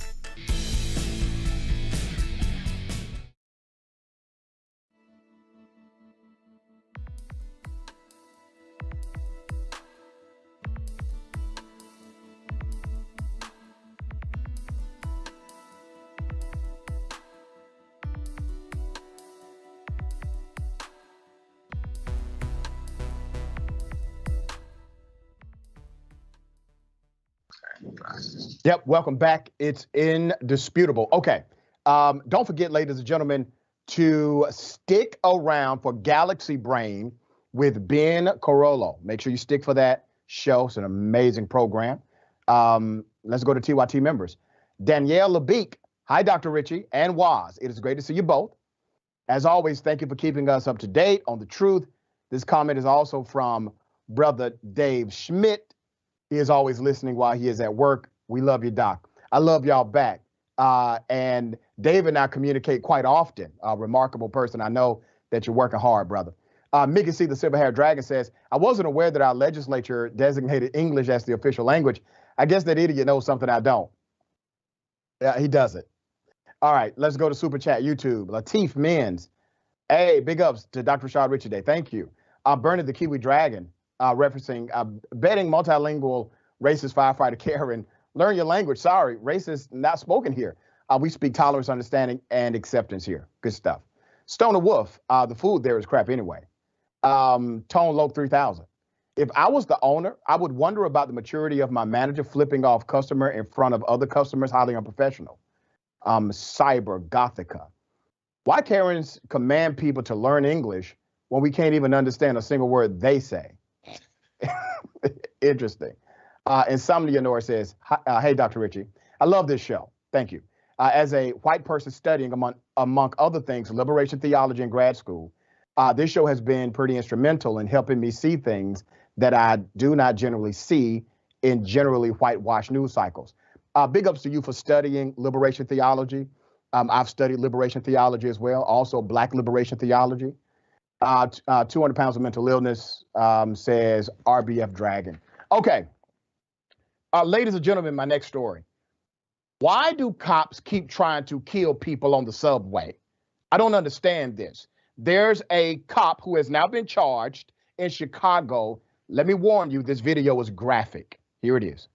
Yep, welcome back. It's indisputable. Okay, don't forget, ladies and gentlemen, to stick around for Galaxy Brain with Ben Carollo. Make sure you stick for that show. It's an amazing program. Let's go to TYT members. Danielle Lebeek. Hi, Dr. Richie and Waz. It is great to see you both. As always, thank you for keeping us up to date on the truth. This comment is also from brother Dave Schmidt. He is always listening while he is at work. We love you, Doc. I love y'all back. And Dave and I communicate quite often. A remarkable person. I know that you're working hard, brother. Mickey C. the Silver-Haired Dragon says, I wasn't aware that our legislature designated English as the official language. I guess that idiot knows something I don't. Yeah, he doesn't. All right, let's go to Super Chat YouTube. Lateef Menz. Hey, big ups to Dr. Rashad Richey Day. Thank you. Bernard the Kiwi Dragon, referencing betting multilingual racist firefighter Karen. Learn your language. Sorry, racist not spoken here. We speak tolerance, understanding, and acceptance here. Good stuff. Stoner Wolf, the food there is crap anyway. Tone Lope 3000. If I was the owner, I would wonder about the maturity of my manager flipping off customer in front of other customers, highly unprofessional. Cyber Gothica. Why Karens command people to learn English when we can't even understand a single word they say? Interesting. Insomnia Nor says, hey, Dr. Richie, I love this show. Thank you. As a white person studying, among other things, liberation theology in grad school, this show has been pretty instrumental in helping me see things that I do not generally see in generally whitewashed news cycles. Big ups to you for studying liberation theology. I've studied liberation theology as well, also Black liberation theology. 200 pounds of mental illness, says RBF Dragon. Okay. Ladies and gentlemen, my next story. Why do cops keep trying to kill people on the subway? I don't understand this. There's a cop who has now been charged in Chicago. Let me warn you, this video is graphic. Here it is.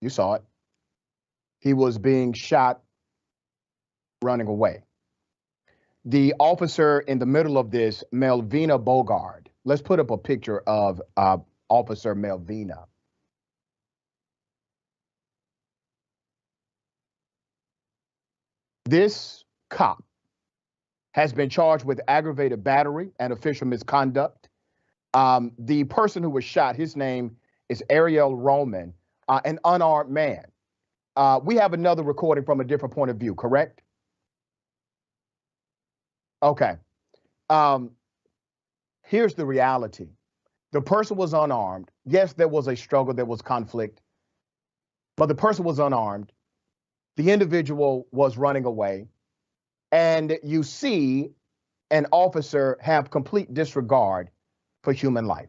You saw it. He was being shot running away. The officer in the middle of this, Melvina Bogard, let's put up a picture of Officer Melvina. This cop has been charged with aggravated battery and official misconduct. The person who was shot, his name is Ariel Roman, an unarmed man. We have another recording from a different point of view, correct? Okay. Here's the reality. The person was unarmed. Yes, there was a struggle, there was conflict, but the person was unarmed. The individual was running away. And you see an officer have complete disregard for human life.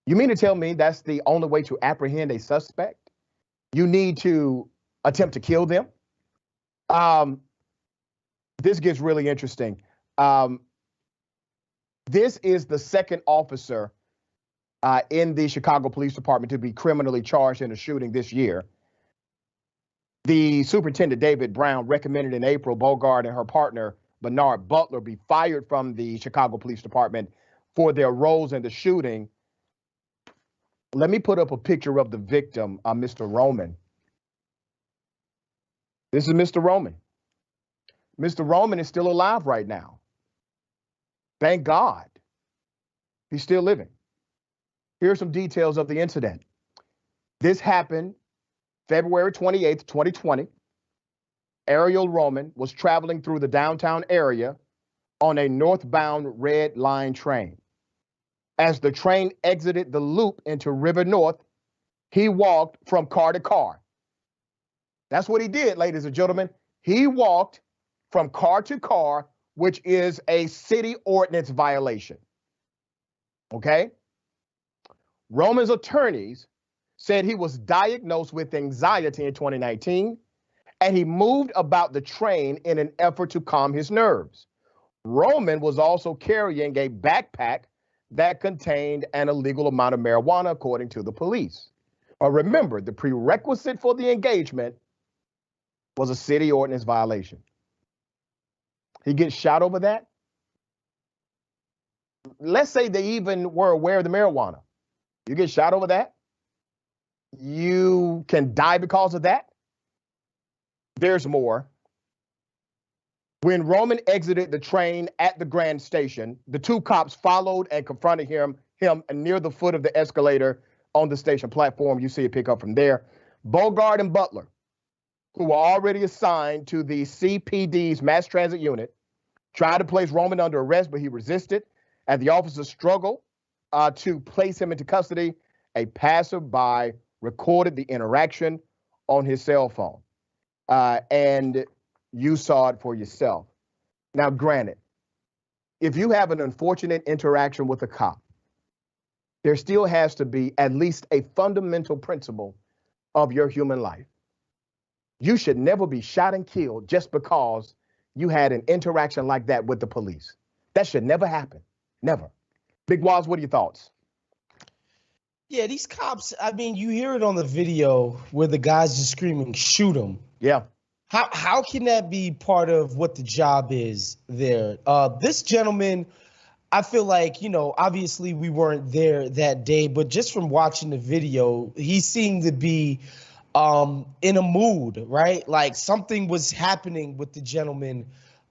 You mean to tell me that's the only way to apprehend a suspect? You need to attempt to kill them? This gets really interesting. This is the second officer in the Chicago Police Department to be criminally charged in a shooting this year. The superintendent, David Brown, recommended in April Bogart and her partner, Bernard Butler, be fired from the Chicago Police Department for their roles in the shooting. Let me put up a picture of the victim, Mr. Roman. This is Mr. Roman. Mr. Roman is still alive right now. Thank God. He's still living. Here are some details of the incident. This happened February 28th, 2020. Ariel Roman was traveling through the downtown area on a northbound red line train. As the train exited the loop into River North, he walked from car to car. That's what he did, ladies and gentlemen. He walked from car to car, which is a city ordinance violation. Okay? Roman's attorneys said he was diagnosed with anxiety in 2019, and he moved about the train in an effort to calm his nerves. Roman was also carrying a backpack that contained an illegal amount of marijuana, according to the police. Remember, the prerequisite for the engagement was a city ordinance violation. He gets shot over that. Let's say they even were aware of the marijuana. You get shot over that. You can die because of that. There's more. When Roman exited the train at the Grand Station, the two cops followed and confronted him near the foot of the escalator on the station platform. You see it pick up from there. Bogart and Butler, who were already assigned to the CPD's mass transit unit, tried to place Roman under arrest, but he resisted. As the officers struggled to place him into custody, a passerby recorded the interaction on his cell phone. And you saw it for yourself. Now, granted, if you have an unfortunate interaction with a cop, there still has to be at least a fundamental principle of your human life. You should never be shot and killed just because you had an interaction like that with the police. That should never happen. Never. Big Waz, what are your thoughts? Yeah, these cops, I mean, you hear it on the video where the guy's just screaming, shoot him. Yeah. How can that be part of what the job is there? This gentleman, I feel like, you know, obviously we weren't there that day, but just from watching the video, he seemed to be in a mood, right? Like something was happening with the gentleman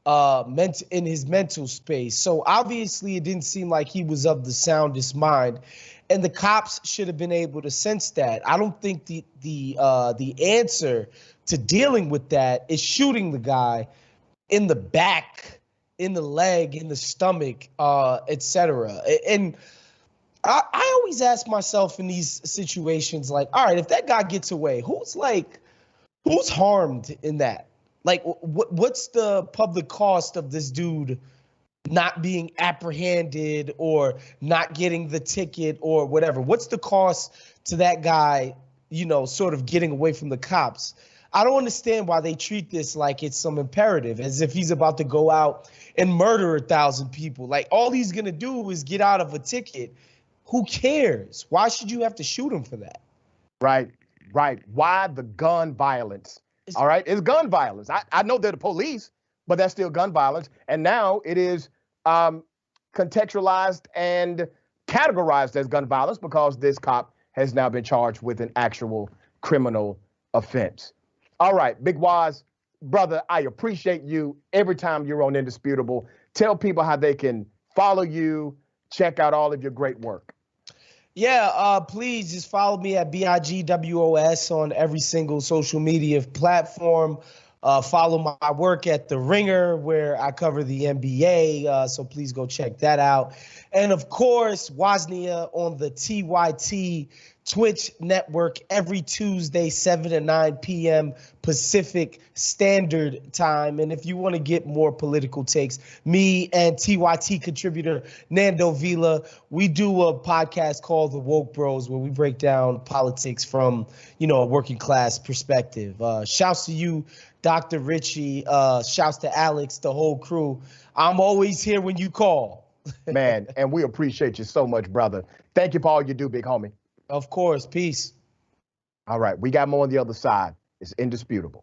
in his mental space. So obviously it didn't seem like he was of the soundest mind. And the cops should have been able to sense that. I don't think the answer to dealing with that is shooting the guy in the back, in the leg, in the stomach, etc. And I always ask myself in these situations, like, all right, if that guy gets away, who's harmed in that? Like, what's the public cost of this dude not being apprehended or not getting the ticket or whatever? What's the cost to that guy, you know, sort of getting away from the cops? I don't understand why they treat this like it's some imperative, as if he's about to go out and murder 1,000 people. Like, all he's going to do is get out of a ticket. Who cares? Why should you have to shoot him for that? Right. Why the gun violence? All right, it's gun violence. I know they're the police, but that's still gun violence. And now it is contextualized and categorized as gun violence because this cop has now been charged with an actual criminal offense. All right, Big Waz, brother, I appreciate you every time you're on Indisputable. Tell people how they can follow you, check out all of your great work. Yeah, please just follow me at BIGWOS on every single social media platform. Follow my work at The Ringer, where I cover the NBA. So please go check that out. And of course, Wosny on the TYT Twitch network every Tuesday, 7 to 9 p.m. Pacific Standard Time. And if you want to get more political takes, me and TYT contributor Nando Vila, we do a podcast called The Woke Bros, where we break down politics from, a working class perspective. Shouts to you, Dr. Richie. Shouts to Alex, the whole crew. I'm always here when you call. Man, and we appreciate you so much, brother. Thank you for all you do, big homie. Of course. Peace. All right. We got more on the other side. It's indisputable.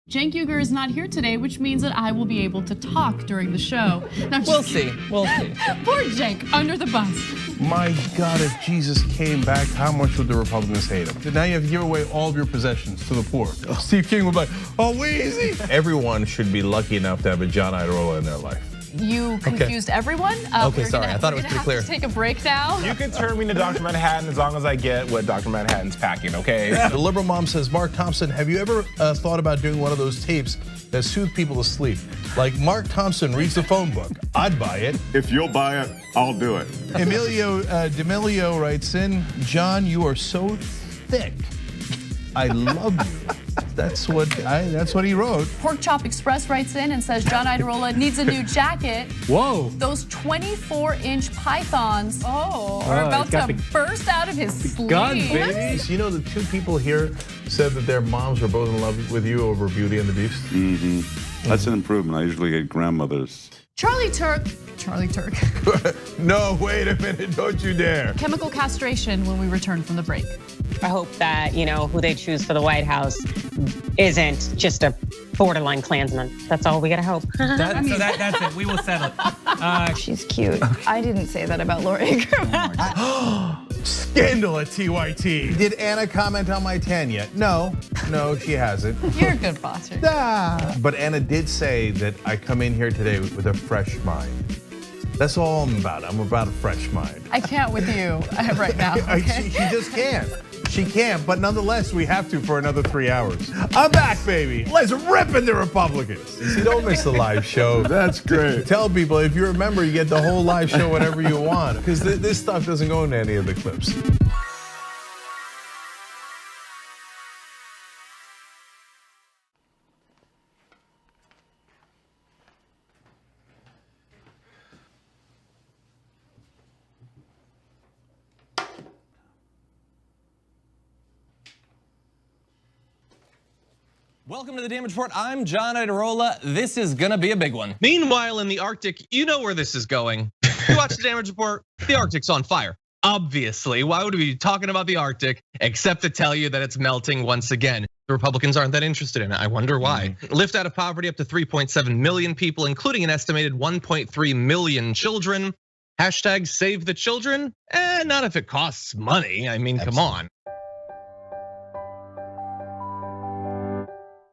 Cenk Uygur is not here today, which means that I will be able to talk during the show. Now, We'll see. We'll see. Poor Cenk, under the bus. My God, if Jesus came back, how much would the Republicans hate him? Now you have to give away all of your possessions to the poor. Steve King would be like, oh, Weezy. Everyone should be lucky enough to have a John Iadarola in their life. You confused everyone. Okay, sorry. I thought it was pretty clear. Take a break now. You can turn me into Dr. Manhattan as long as I get what Dr. Manhattan's packing, okay? The liberal mom says, Mark Thompson, have you ever thought about doing one of those tapes that soothe people to sleep? Like Mark Thompson reads the phone book. I'd buy it. If you'll buy it, I'll do it. Emilio D'Amelio writes in, John, you are so thick. I love you. That's what he wrote. Pork Chop Express writes in and says John Iadarola needs a new jacket. Whoa. Those 24-inch pythons are about to burst out of his sleeve. Gun, baby. You know, the two people here said that their moms were both in love with you over Beauty and the Beast. Mm-hmm. That's an improvement. I usually get grandmothers. Charlie Turk. No, wait a minute, don't you dare. Chemical castration when we return from the break. I hope that, who they choose for the White House isn't just a borderline Klansman. That's all we gotta hope. That's it. We will settle it. She's cute. I didn't say that about Laura Ingraham. Scandal at TYT. Did Anna comment on my tan yet? No, she hasn't. You're a good boss. But Anna did say that I come in here today with a fresh mind. That's all I'm about. I'm about a fresh mind. I can't with you right now. Okay? She just can't. She can't, but nonetheless, we have to for another 3 hours. I'm back, baby. Let's rip into Republicans. See, don't miss the live show. That's great. Tell people, if you're a member, you get the whole live show whenever you want, because this stuff doesn't go into any of the clips. Welcome to the Damage Report. I'm John Iadarola. This is gonna be a big one. Meanwhile, in the Arctic, you know where this is going. You watch the Damage Report, the Arctic's on fire. Obviously, why would we be talking about the Arctic except to tell you that it's melting once again? The Republicans aren't that interested in it. I wonder why. Lift out of poverty up to 3.7 million people, including an estimated 1.3 million children. Hashtag save the children? Not if it costs money. I mean, come on.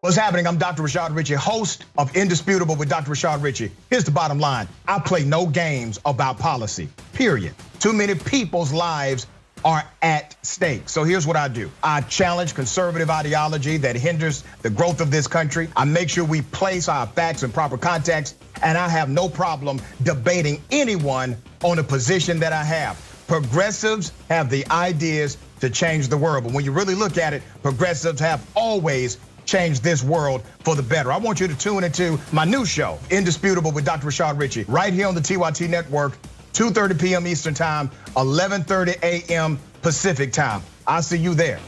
What's happening? I'm Dr. Rashad Richey, host of Indisputable with Dr. Rashad Richey. Here's the bottom line. I play no games about policy, period. Too many people's lives are at stake. So here's what I do. I challenge conservative ideology that hinders the growth of this country. I make sure we place our facts in proper context, and I have no problem debating anyone on a position that I have. Progressives have the ideas to change the world, but when you really look at it, progressives have always change this world for the better. I want you to tune into my new show, Indisputable with Dr. Rashad Richey, right here on the TYT network, 2:30 p.m. Eastern time, 11:30 a.m. Pacific time. I'll see you there.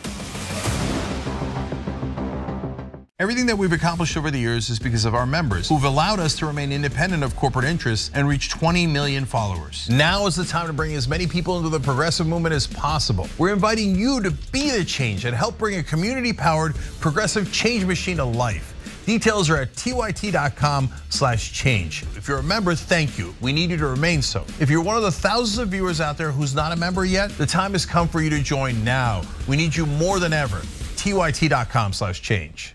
Everything that we've accomplished over the years is because of our members who've allowed us to remain independent of corporate interests and reach 20 million followers. Now is the time to bring as many people into the progressive movement as possible. We're inviting you to be the change and help bring a community-powered progressive change machine to life. Details are at tyt.com/change. If you're a member, thank you. We need you to remain so. If you're one of the thousands of viewers out there who's not a member yet, the time has come for you to join now. We need you more than ever. tyt.com/change.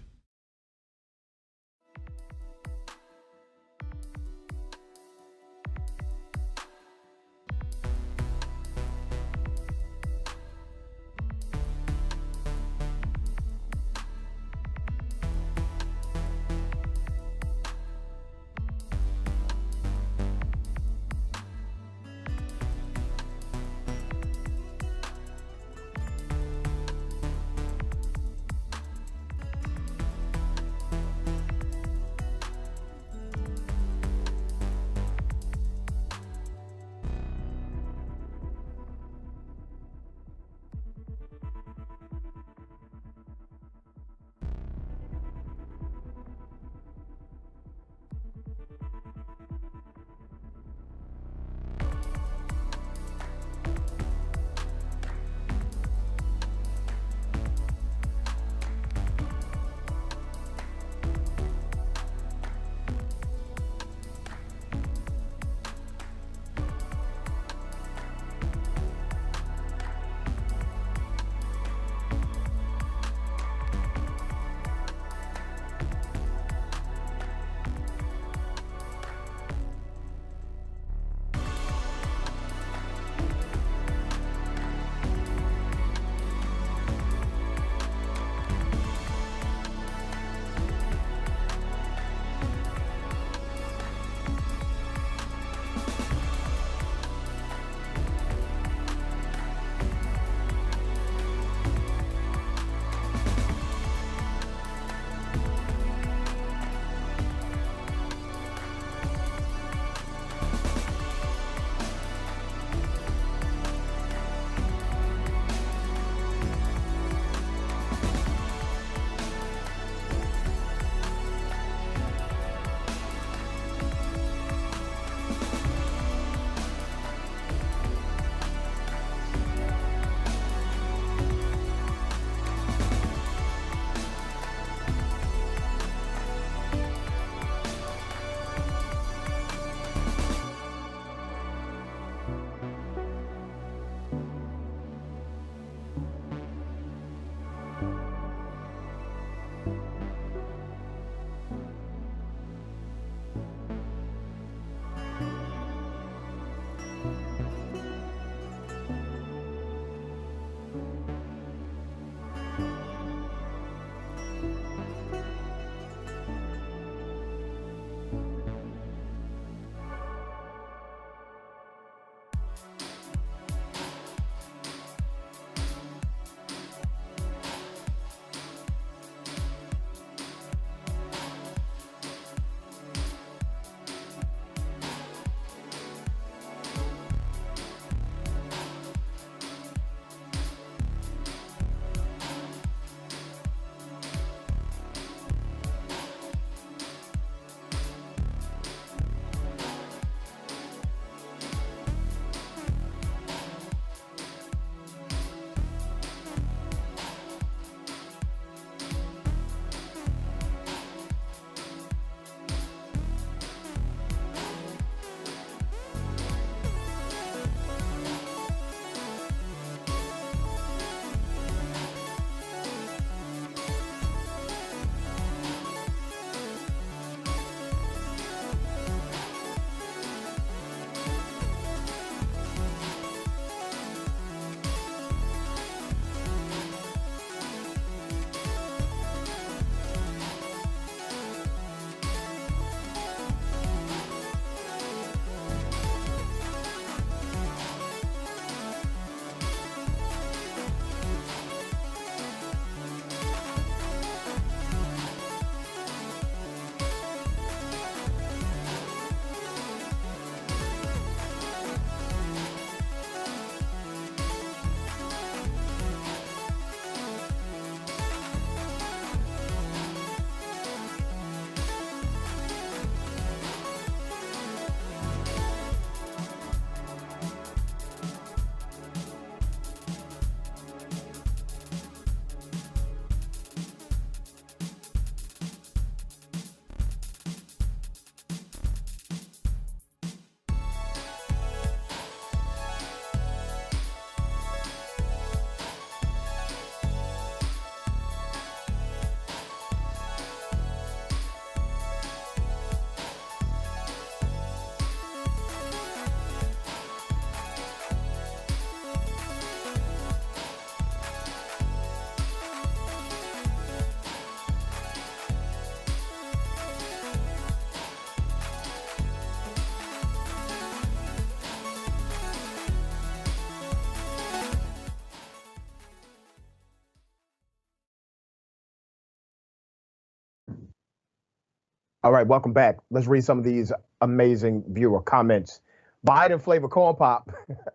All right, welcome back. Let's read some of these amazing viewer comments. Biden Flavor Corn Pop,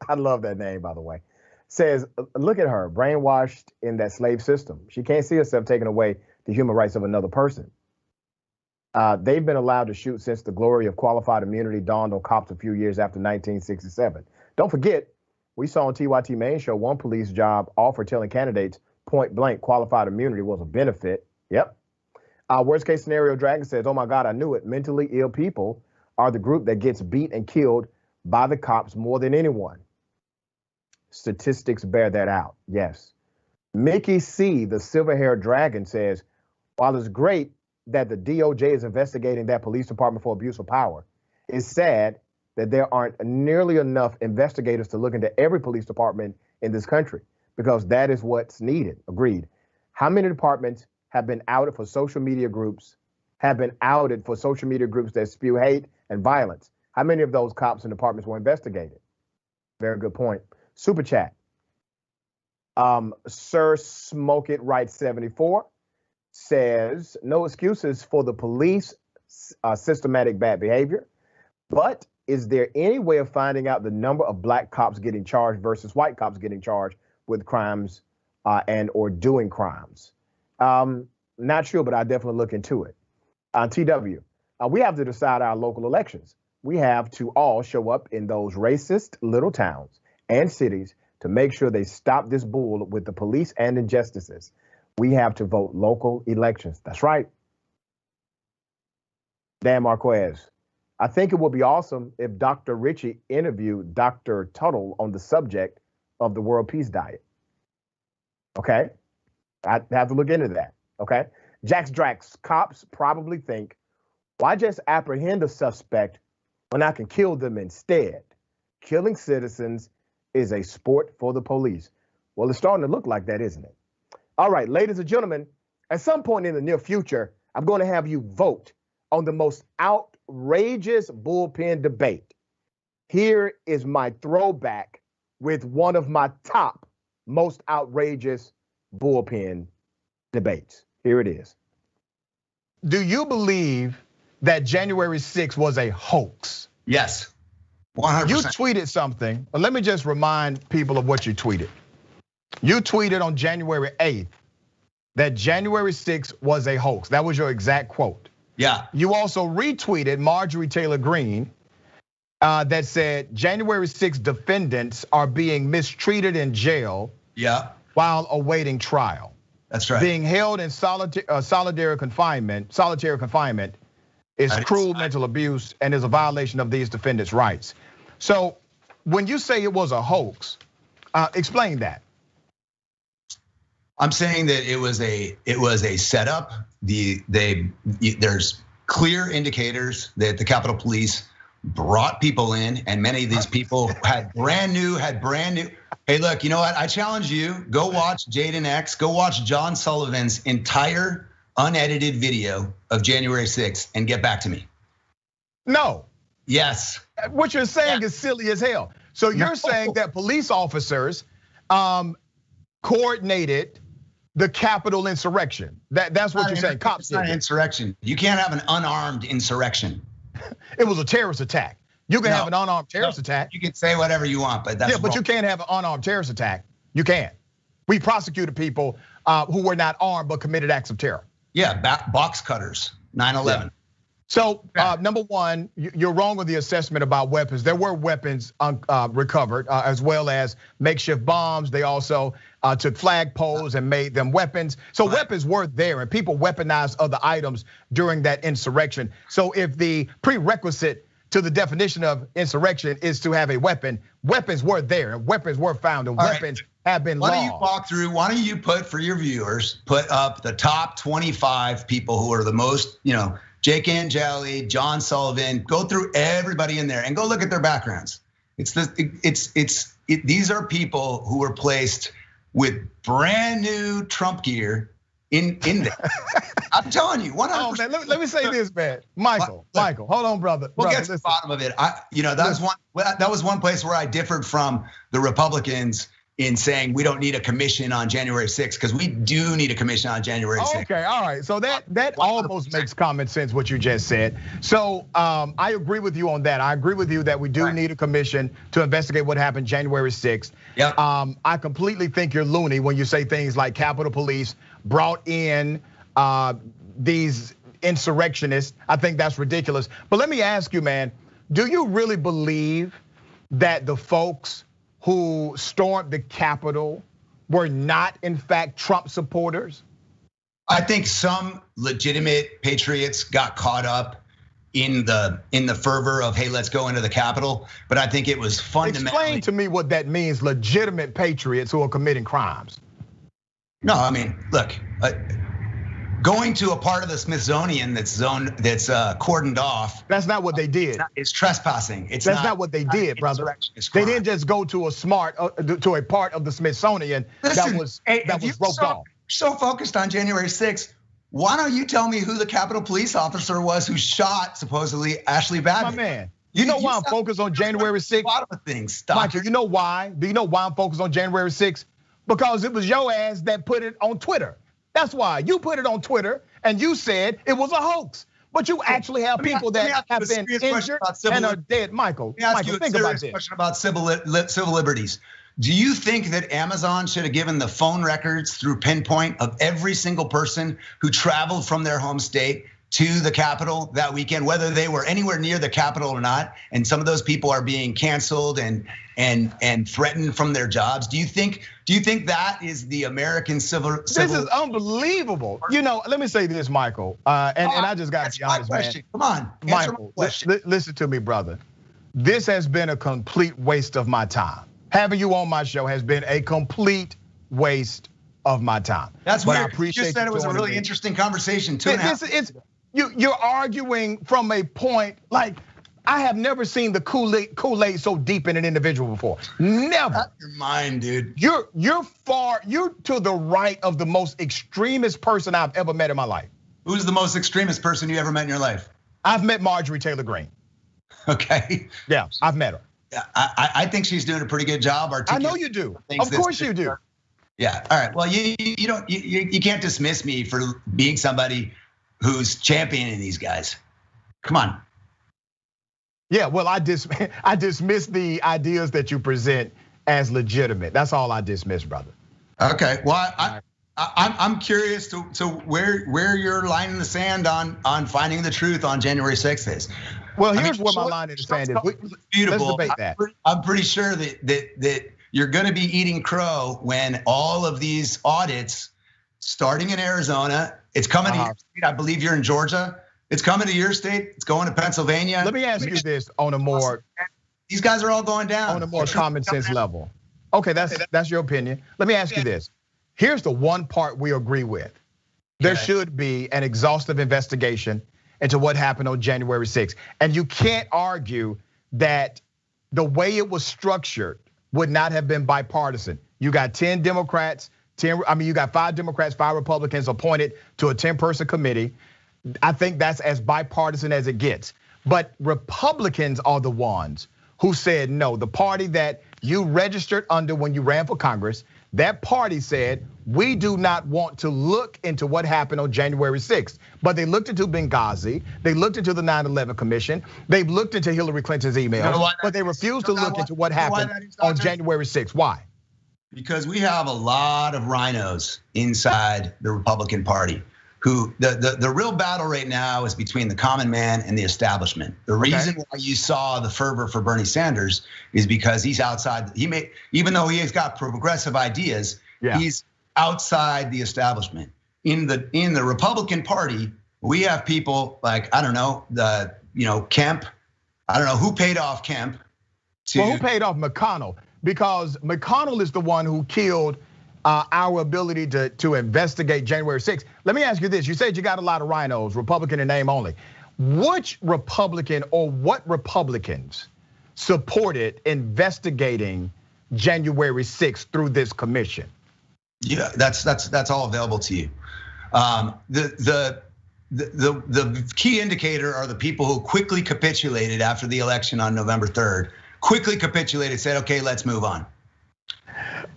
I love that name, by the way, says, look at her, brainwashed in that slave system. She can't see herself taking away the human rights of another person. They've been allowed to shoot since the glory of qualified immunity dawned on cops a few years after 1967. Don't forget, we saw on TYT Main Show one police job offer telling candidates point blank qualified immunity was a benefit. Yep. Worst case scenario, Dragon says, oh my God, I knew it. Mentally ill people are the group that gets beat and killed by the cops more than anyone. Statistics bear that out, yes. Mickey C, the silver-haired dragon, says, while it's great that the DOJ is investigating that police department for abuse of power, it's sad that there aren't nearly enough investigators to look into every police department in this country, because that is what's needed. Agreed. How many departments have been outed for social media groups, that spew hate and violence? How many of those cops and departments were investigated? Very good point. Super chat. Sir Smoke It Right 74 says, no excuses for the police systematic bad behavior, but is there any way of finding out the number of black cops getting charged versus white cops getting charged with crimes and or doing crimes? Not sure, but I definitely look into it. TW, we have to decide our local elections. We have to all show up in those racist little towns and cities to make sure they stop this bull with the police and injustices. We have to vote local elections. That's right. Dan Marquez, I think it would be awesome if Dr. Ritchie interviewed Dr. Tuttle on the subject of the World Peace Diet. Okay, I have to look into that. Okay, Jax Drax, cops probably think, why just apprehend a suspect when I can kill them instead? Killing citizens is a sport for the police. Well, it's starting to look like that, isn't it? All right, ladies and gentlemen, at some point in the near future, I'm going to have you vote on the most outrageous bullpen debate. Here is my throwback with one of my top most outrageous bullpen debates. Here it is. Do you believe that January 6th was a hoax? Yes, 100%. You tweeted something, but let me just remind people of what you tweeted. You tweeted on January 8th that January 6th was a hoax. That was your exact quote. Yeah. You also retweeted Marjorie Taylor Greene that said January 6th defendants are being mistreated in jail while awaiting trial. That's right. Being held in solitary confinement is cruel mental abuse and is a violation of these defendants' rights. So when you say it was a hoax, explain that. I'm saying that it was a setup. There's clear indicators that the Capitol Police brought people in, and many of these people had brand new. Hey, look, you know what? I challenge you. Go watch Jaden X. Go watch John Sullivan's entire unedited video of January 6th and get back to me. No. Yes. What you're saying is silly as hell. So you're saying that police officers coordinated the Capitol insurrection. That's what you're saying. Cops did. It's not an insurrection. You can't have an unarmed insurrection. It was a terrorist attack. You can have an unarmed terrorist attack. You can say whatever you want, but that's but you can't have an unarmed terrorist attack. You can't. We prosecuted people who were not armed but committed acts of terror. Yeah, box cutters, 9/11. Yeah. So number one, you're wrong with the assessment about weapons. There were weapons recovered, as well as makeshift bombs. They also took flagpoles and made them weapons. So weapons were there, and people weaponized other items during that insurrection. So if the prerequisite to the definition of insurrection is to have a weapon, weapons were there, and weapons were found, and weapons have been lost. Why don't you walk through? Why don't you put, for your viewers, put up the top 25 people who are the most, Jake Angeli, John Sullivan, go through everybody in there and go look at their backgrounds. These are people who were placed with brand new Trump gear in there. I'm telling you, 100%. Oh man, let me say this, man. Michael, hold on, brother. We'll get to the bottom of it. That was one place where I differed from the Republicans in saying we don't need a commission on January 6th, because we do need a commission on January 6th. Okay, all right. So that almost makes common sense what you just said. So I agree with you on that. I agree with you that we do need a commission to investigate what happened January 6th. Yep. I completely think you're loony when you say things like Capitol Police brought in these insurrectionists. I think that's ridiculous. But let me ask you, man, do you really believe that the folks who stormed the Capitol were not, in fact, Trump supporters? I think some legitimate patriots got caught up in the fervor of, hey, let's go into the Capitol. But I think it was fundamentally. Explain to me what that means, legitimate patriots who are committing crimes. No, I mean, look, going to a part of the Smithsonian that's cordoned off. That's not what they did. It's trespassing. That's not what they did, brother. They didn't just go to a part of the Smithsonian that was roped off. So focused on January 6th, why don't you tell me who the Capitol Police officer was who shot supposedly Ashley Babbitt? My man, you know why I'm focused on January 6th? A lot of things, Michael, you know why? Do you know why I'm focused on January 6th? Because it was your ass that put it on Twitter. That's why you put it on Twitter and you said it was a hoax. But you actually have people that have been injured and are dead. Michael, think about this. Question about civil liberties. Do you think that Amazon should have given the phone records through pinpoint of every single person who traveled from their home state to the Capitol that weekend, whether they were anywhere near the Capitol or not? And some of those people are being canceled and threatened from their jobs. Do you think that is the American civil? This is unbelievable. You know, let me say this, Michael, and I just got to be honest, man. Come on, Michael, listen to me, brother. This has been a complete waste of my time. Having you on my show has been a complete waste of my time. That's weird. I appreciate you said it was a really interesting conversation. You're arguing from a point like I have never seen the Kool-Aid so deep in an individual before. Never. Out your mind, dude. You're to the right of the most extremist person I've ever met in my life. Who's the most extremist person you ever met in your life? I've met Marjorie Taylor Greene. Okay. Yeah, I've met her. Yeah, I think she's doing a pretty good job. I know you do. Of course you do. Yeah. All right. Well, you can't dismiss me for being somebody who's championing these guys. Come on. Yeah. Well, I dismiss the ideas that you present as legitimate. That's all I dismiss, brother. Okay. Well, I'm curious to where your line in the sand on finding the truth on January 6th is. Well, here's where my line in the sand is. Beautiful. Let's debate that. I'm pretty sure that you're going to be eating crow when all of these audits, starting in Arizona, it's coming to your state. I believe you're in Georgia. It's coming to your state. It's going to Pennsylvania. Let me ask you this on a more. These guys are all going down on a more common sense level. Okay, that's your opinion. Let me ask you this. Here's the one part we agree with. There should be an exhaustive investigation into what happened on January 6th. And you can't argue that the way it was structured would not have been bipartisan. You got 10 Democrats, you got 5 Democrats, 5 Republicans appointed to a 10-person committee. I think that's as bipartisan as it gets. But Republicans are the ones who said no. The party that you registered under when you ran for Congress, that party said, we do not want to look into what happened on January 6th. But they looked into Benghazi, they looked into the 9/11 Commission, they've looked into Hillary Clinton's emails, but they refused to look into what happened on January 6th. Why? Because we have a lot of rhinos inside the Republican Party who the real battle right now is between the common man and the establishment. The reason why you saw the fervor for Bernie Sanders is because he's outside. Even though he has got progressive ideas, he's outside the establishment. In the Republican Party, we have people like, I don't know, Kemp. I don't know who paid off Kemp. Well, who paid off McConnell? Because McConnell is the one who killed our ability to investigate January 6th. Let me ask you this. You said you got a lot of rhinos, Republican in name only. Which Republican or what Republicans supported investigating January 6th through this commission? Yeah, that's all available to you. The key indicator are the people who quickly capitulated after the election on November 3rd. Quickly capitulated, said, okay, let's move on.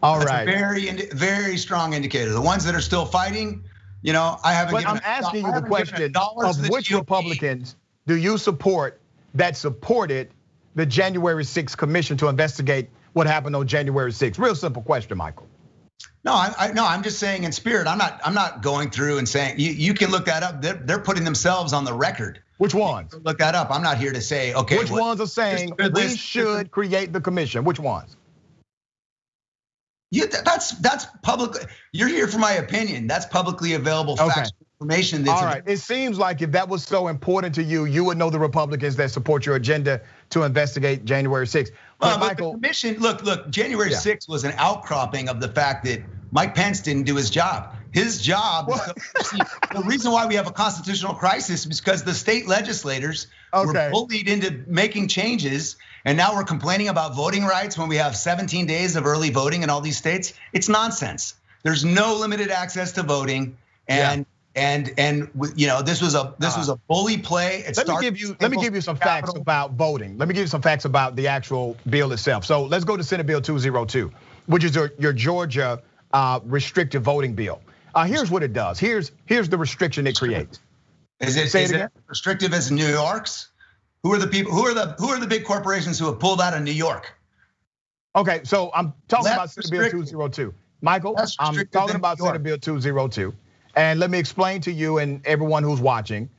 All That's right. a very strong indicator. The ones that are still fighting, I haven't. But I'm asking you the question of which Republicans do you support that supported the January 6th commission to investigate what happened on January 6th? Real simple question, Michael. No, I'm just saying in spirit. I'm not going through and saying you can look that up. They're putting themselves on the record. Which ones? Look that up. I'm not here to say okay. Which ones are saying we should create the commission? Which ones? That's public. You're here for my opinion. That's publicly available facts, information. All right. It seems like if that was so important to you, you would know the Republicans that support your agenda to investigate January 6th. But Michael, the commission, look, January 6th was an outcropping of the fact that Mike Pence didn't do his job. His job, the reason why we have a constitutional crisis is because the state legislators were bullied into making changes. And now we're complaining about voting rights when we have 17 days of early voting in all these states. It's nonsense. There's no limited access to voting. And this was a bully play. Let me give you some facts about voting. Let me give you some facts about the actual bill itself. So let's go to Senate Bill 202, which is your Georgia restrictive voting bill. Here's what it does. Here's the restriction it creates. Is it restrictive as New York's? Who are the people? Who are the big corporations who have pulled out of New York? Okay, so I'm talking about Senate Bill 202. Michael, I'm talking about Senate Bill 202. And let me explain to you and everyone who's watching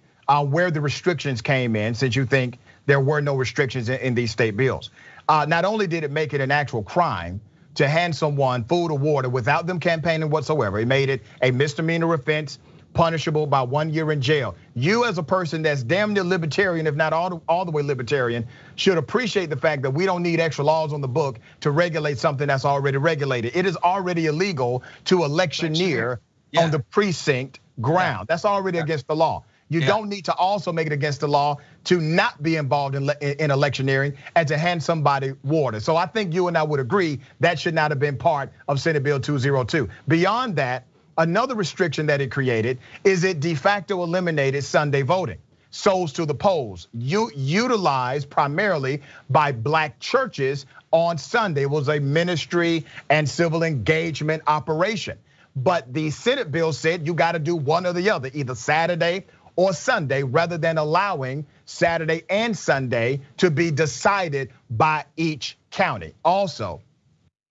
where the restrictions came in, since you think there were no restrictions in these state bills. Not only did it make it an actual crime to hand someone food or water without them campaigning whatsoever, it made it a misdemeanor offense, punishable by 1 year in jail. You as a person that's damn near libertarian, if not all the way libertarian, should appreciate the fact that we don't need extra laws on the book to regulate something that's already regulated. It is already illegal to electioneer on the precinct ground. That's already against the law. You don't need to also make it against the law to not be involved in electioneering and to hand somebody water. So I think you and I would agree that should not have been part of Senate Bill 202. Beyond that, another restriction that it created is it de facto eliminated Sunday voting. Souls to the polls, utilized primarily by black churches on Sunday. It was a ministry and civil engagement operation. But the Senate bill said you got to do one or the other, either Saturday or Sunday, rather than allowing Saturday and Sunday to be decided by each county. Also,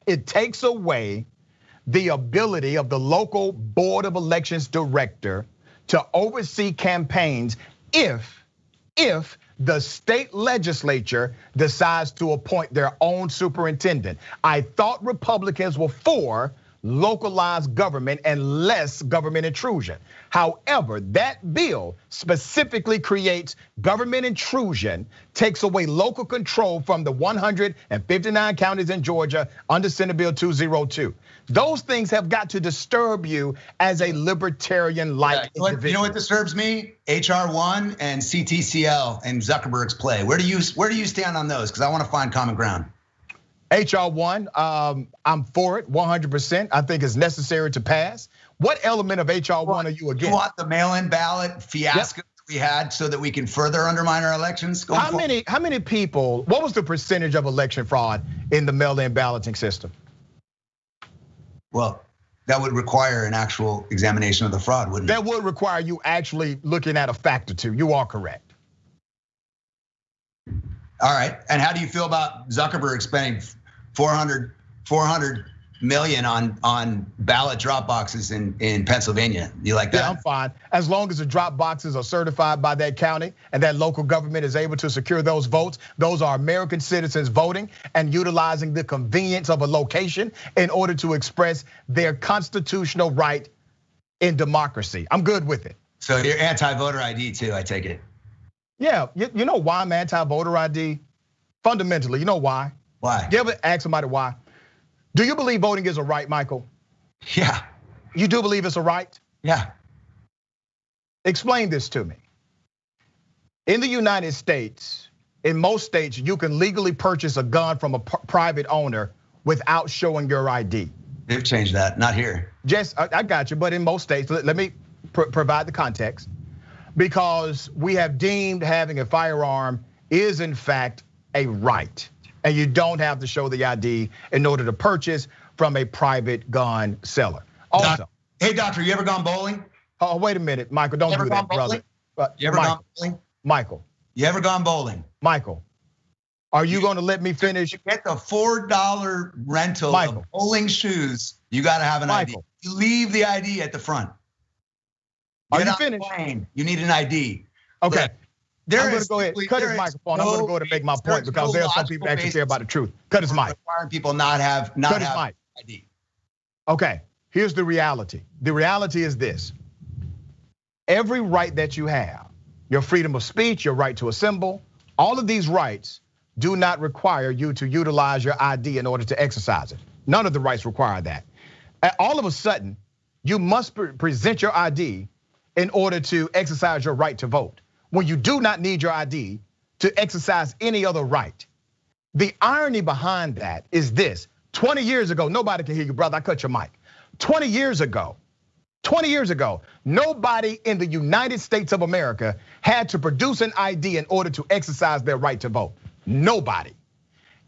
it takes away the ability of the local Board of Elections director to oversee campaigns if the state legislature decides to appoint their own superintendent. I thought Republicans were for localized government and less government intrusion. However, that bill specifically creates government intrusion, takes away local control from the 159 counties in Georgia under Senate Bill 202. Those things have got to disturb you as a libertarian-like individual. You know what disturbs me? HR1 and CTCL and Zuckerberg's play. Where do you stand on those? Because I want to find common ground. HR1, I'm for it 100%. I think it's necessary to pass. What element of HR1 are you against? You want the mail-in ballot fiasco we had so that we can further undermine our elections? How many people, what was the percentage of election fraud in the mail-in balloting system? Well, that would require an actual examination of the fraud, wouldn't it? That would require you actually looking at a fact or two. You are correct. All right, and how do you feel about Zuckerberg spending 400 million on ballot drop boxes in Pennsylvania? You like that? Yeah, I'm fine. As long as the drop boxes are certified by that county and that local government is able to secure those votes, those are American citizens voting and utilizing the convenience of a location in order to express their constitutional right in democracy. I'm good with it. So you're anti-voter ID too, I take it. Yeah, you know why I'm anti-voter ID? Fundamentally, you know why? Why? You ever ask somebody why? Do you believe voting is a right, Michael? Yeah. You do believe it's a right? Yeah. Explain this to me. In the United States, in most states, you can legally purchase a gun from a private owner without showing your ID. They've changed that, not here. Just, I got you, but in most states, let me provide the context. Because we have deemed having a firearm is in fact a right. And you don't have to show the ID in order to purchase from a private gun seller. Also, hey doctor, you ever gone bowling? Oh, wait a minute, Michael, don't do that, brother. You ever gone bowling? Michael. You ever gone bowling? Michael, are you going to let me finish? You get the $4 rental of bowling shoes. You got to have an ID. You leave the ID at the front. Are you finished? You need an ID. Okay. Look, I'm going to go ahead. Cut his microphone. I'm going to go ahead and make my point because there are some people actually care about the truth. Cut his mic. Requiring people not have ID. Okay. Here's the reality. The reality is this. Every right that you have, your freedom of speech, your right to assemble, all of these rights do not require you to utilize your ID in order to exercise it. None of the rights require that. All of a sudden, you must present your ID in order to exercise your right to vote, when you do not need your ID to exercise any other right. The irony behind that is this: 20 years ago, nobody can hear you, brother, I cut your mic. 20 years ago, nobody in the United States of America had to produce an ID in order to exercise their right to vote. Nobody.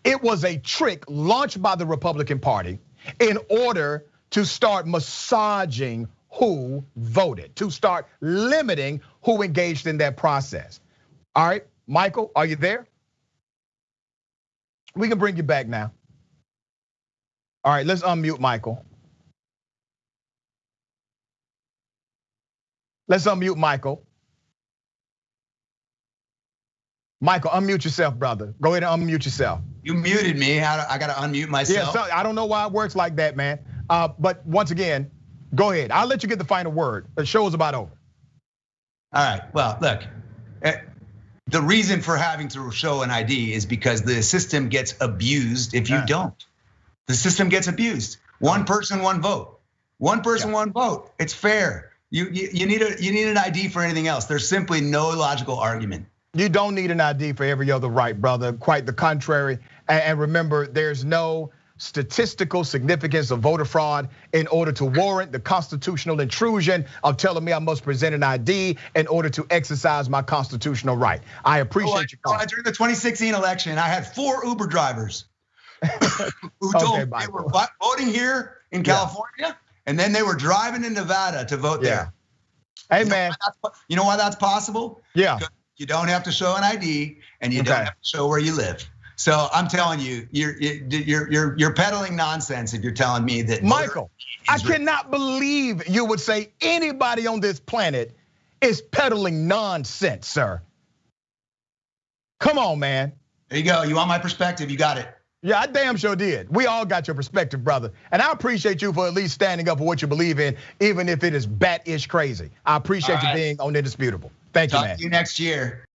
It was a trick launched by the Republican Party in order to start massaging who voted, to start limiting who engaged in that process. All right, Michael, are you there? We can bring you back now. All right, let's unmute Michael. Let's unmute Michael. Michael, unmute yourself, brother. Go ahead and unmute yourself. You muted me. I got to unmute myself. Yeah, so I don't know why it works like that, man. But once again, go ahead. I'll let you get the final word. The show is about over. All right. Well, look, the reason for having to show an ID is because the system gets abused if you don't. The system gets abused. One person, one vote. One person, one vote. It's fair. You need an ID for anything else. There's simply no logical argument. You don't need an ID for every other right, brother. Quite the contrary. And remember, there's no statistical significance of voter fraud in order to warrant the constitutional intrusion of telling me I must present an ID in order to exercise my constitutional right. I appreciate you. During the 2016 election, I had 4 Uber drivers who told me they were voting here in California, and then they were driving in Nevada to vote there. Hey, man. You know why that's possible? Yeah. You don't have to show an ID, and you don't have to show where you live. So I'm telling you, you're peddling nonsense if you're telling me that. Michael, I cannot believe you would say anybody on this planet is peddling nonsense, sir. Come on, man. There you go. You want my perspective? You got it. Yeah, I damn sure did. We all got your perspective, brother. And I appreciate you for at least standing up for what you believe in, even if it is bat-ish crazy. I appreciate you being on Indisputable. Thank you, man. Talk to you next year.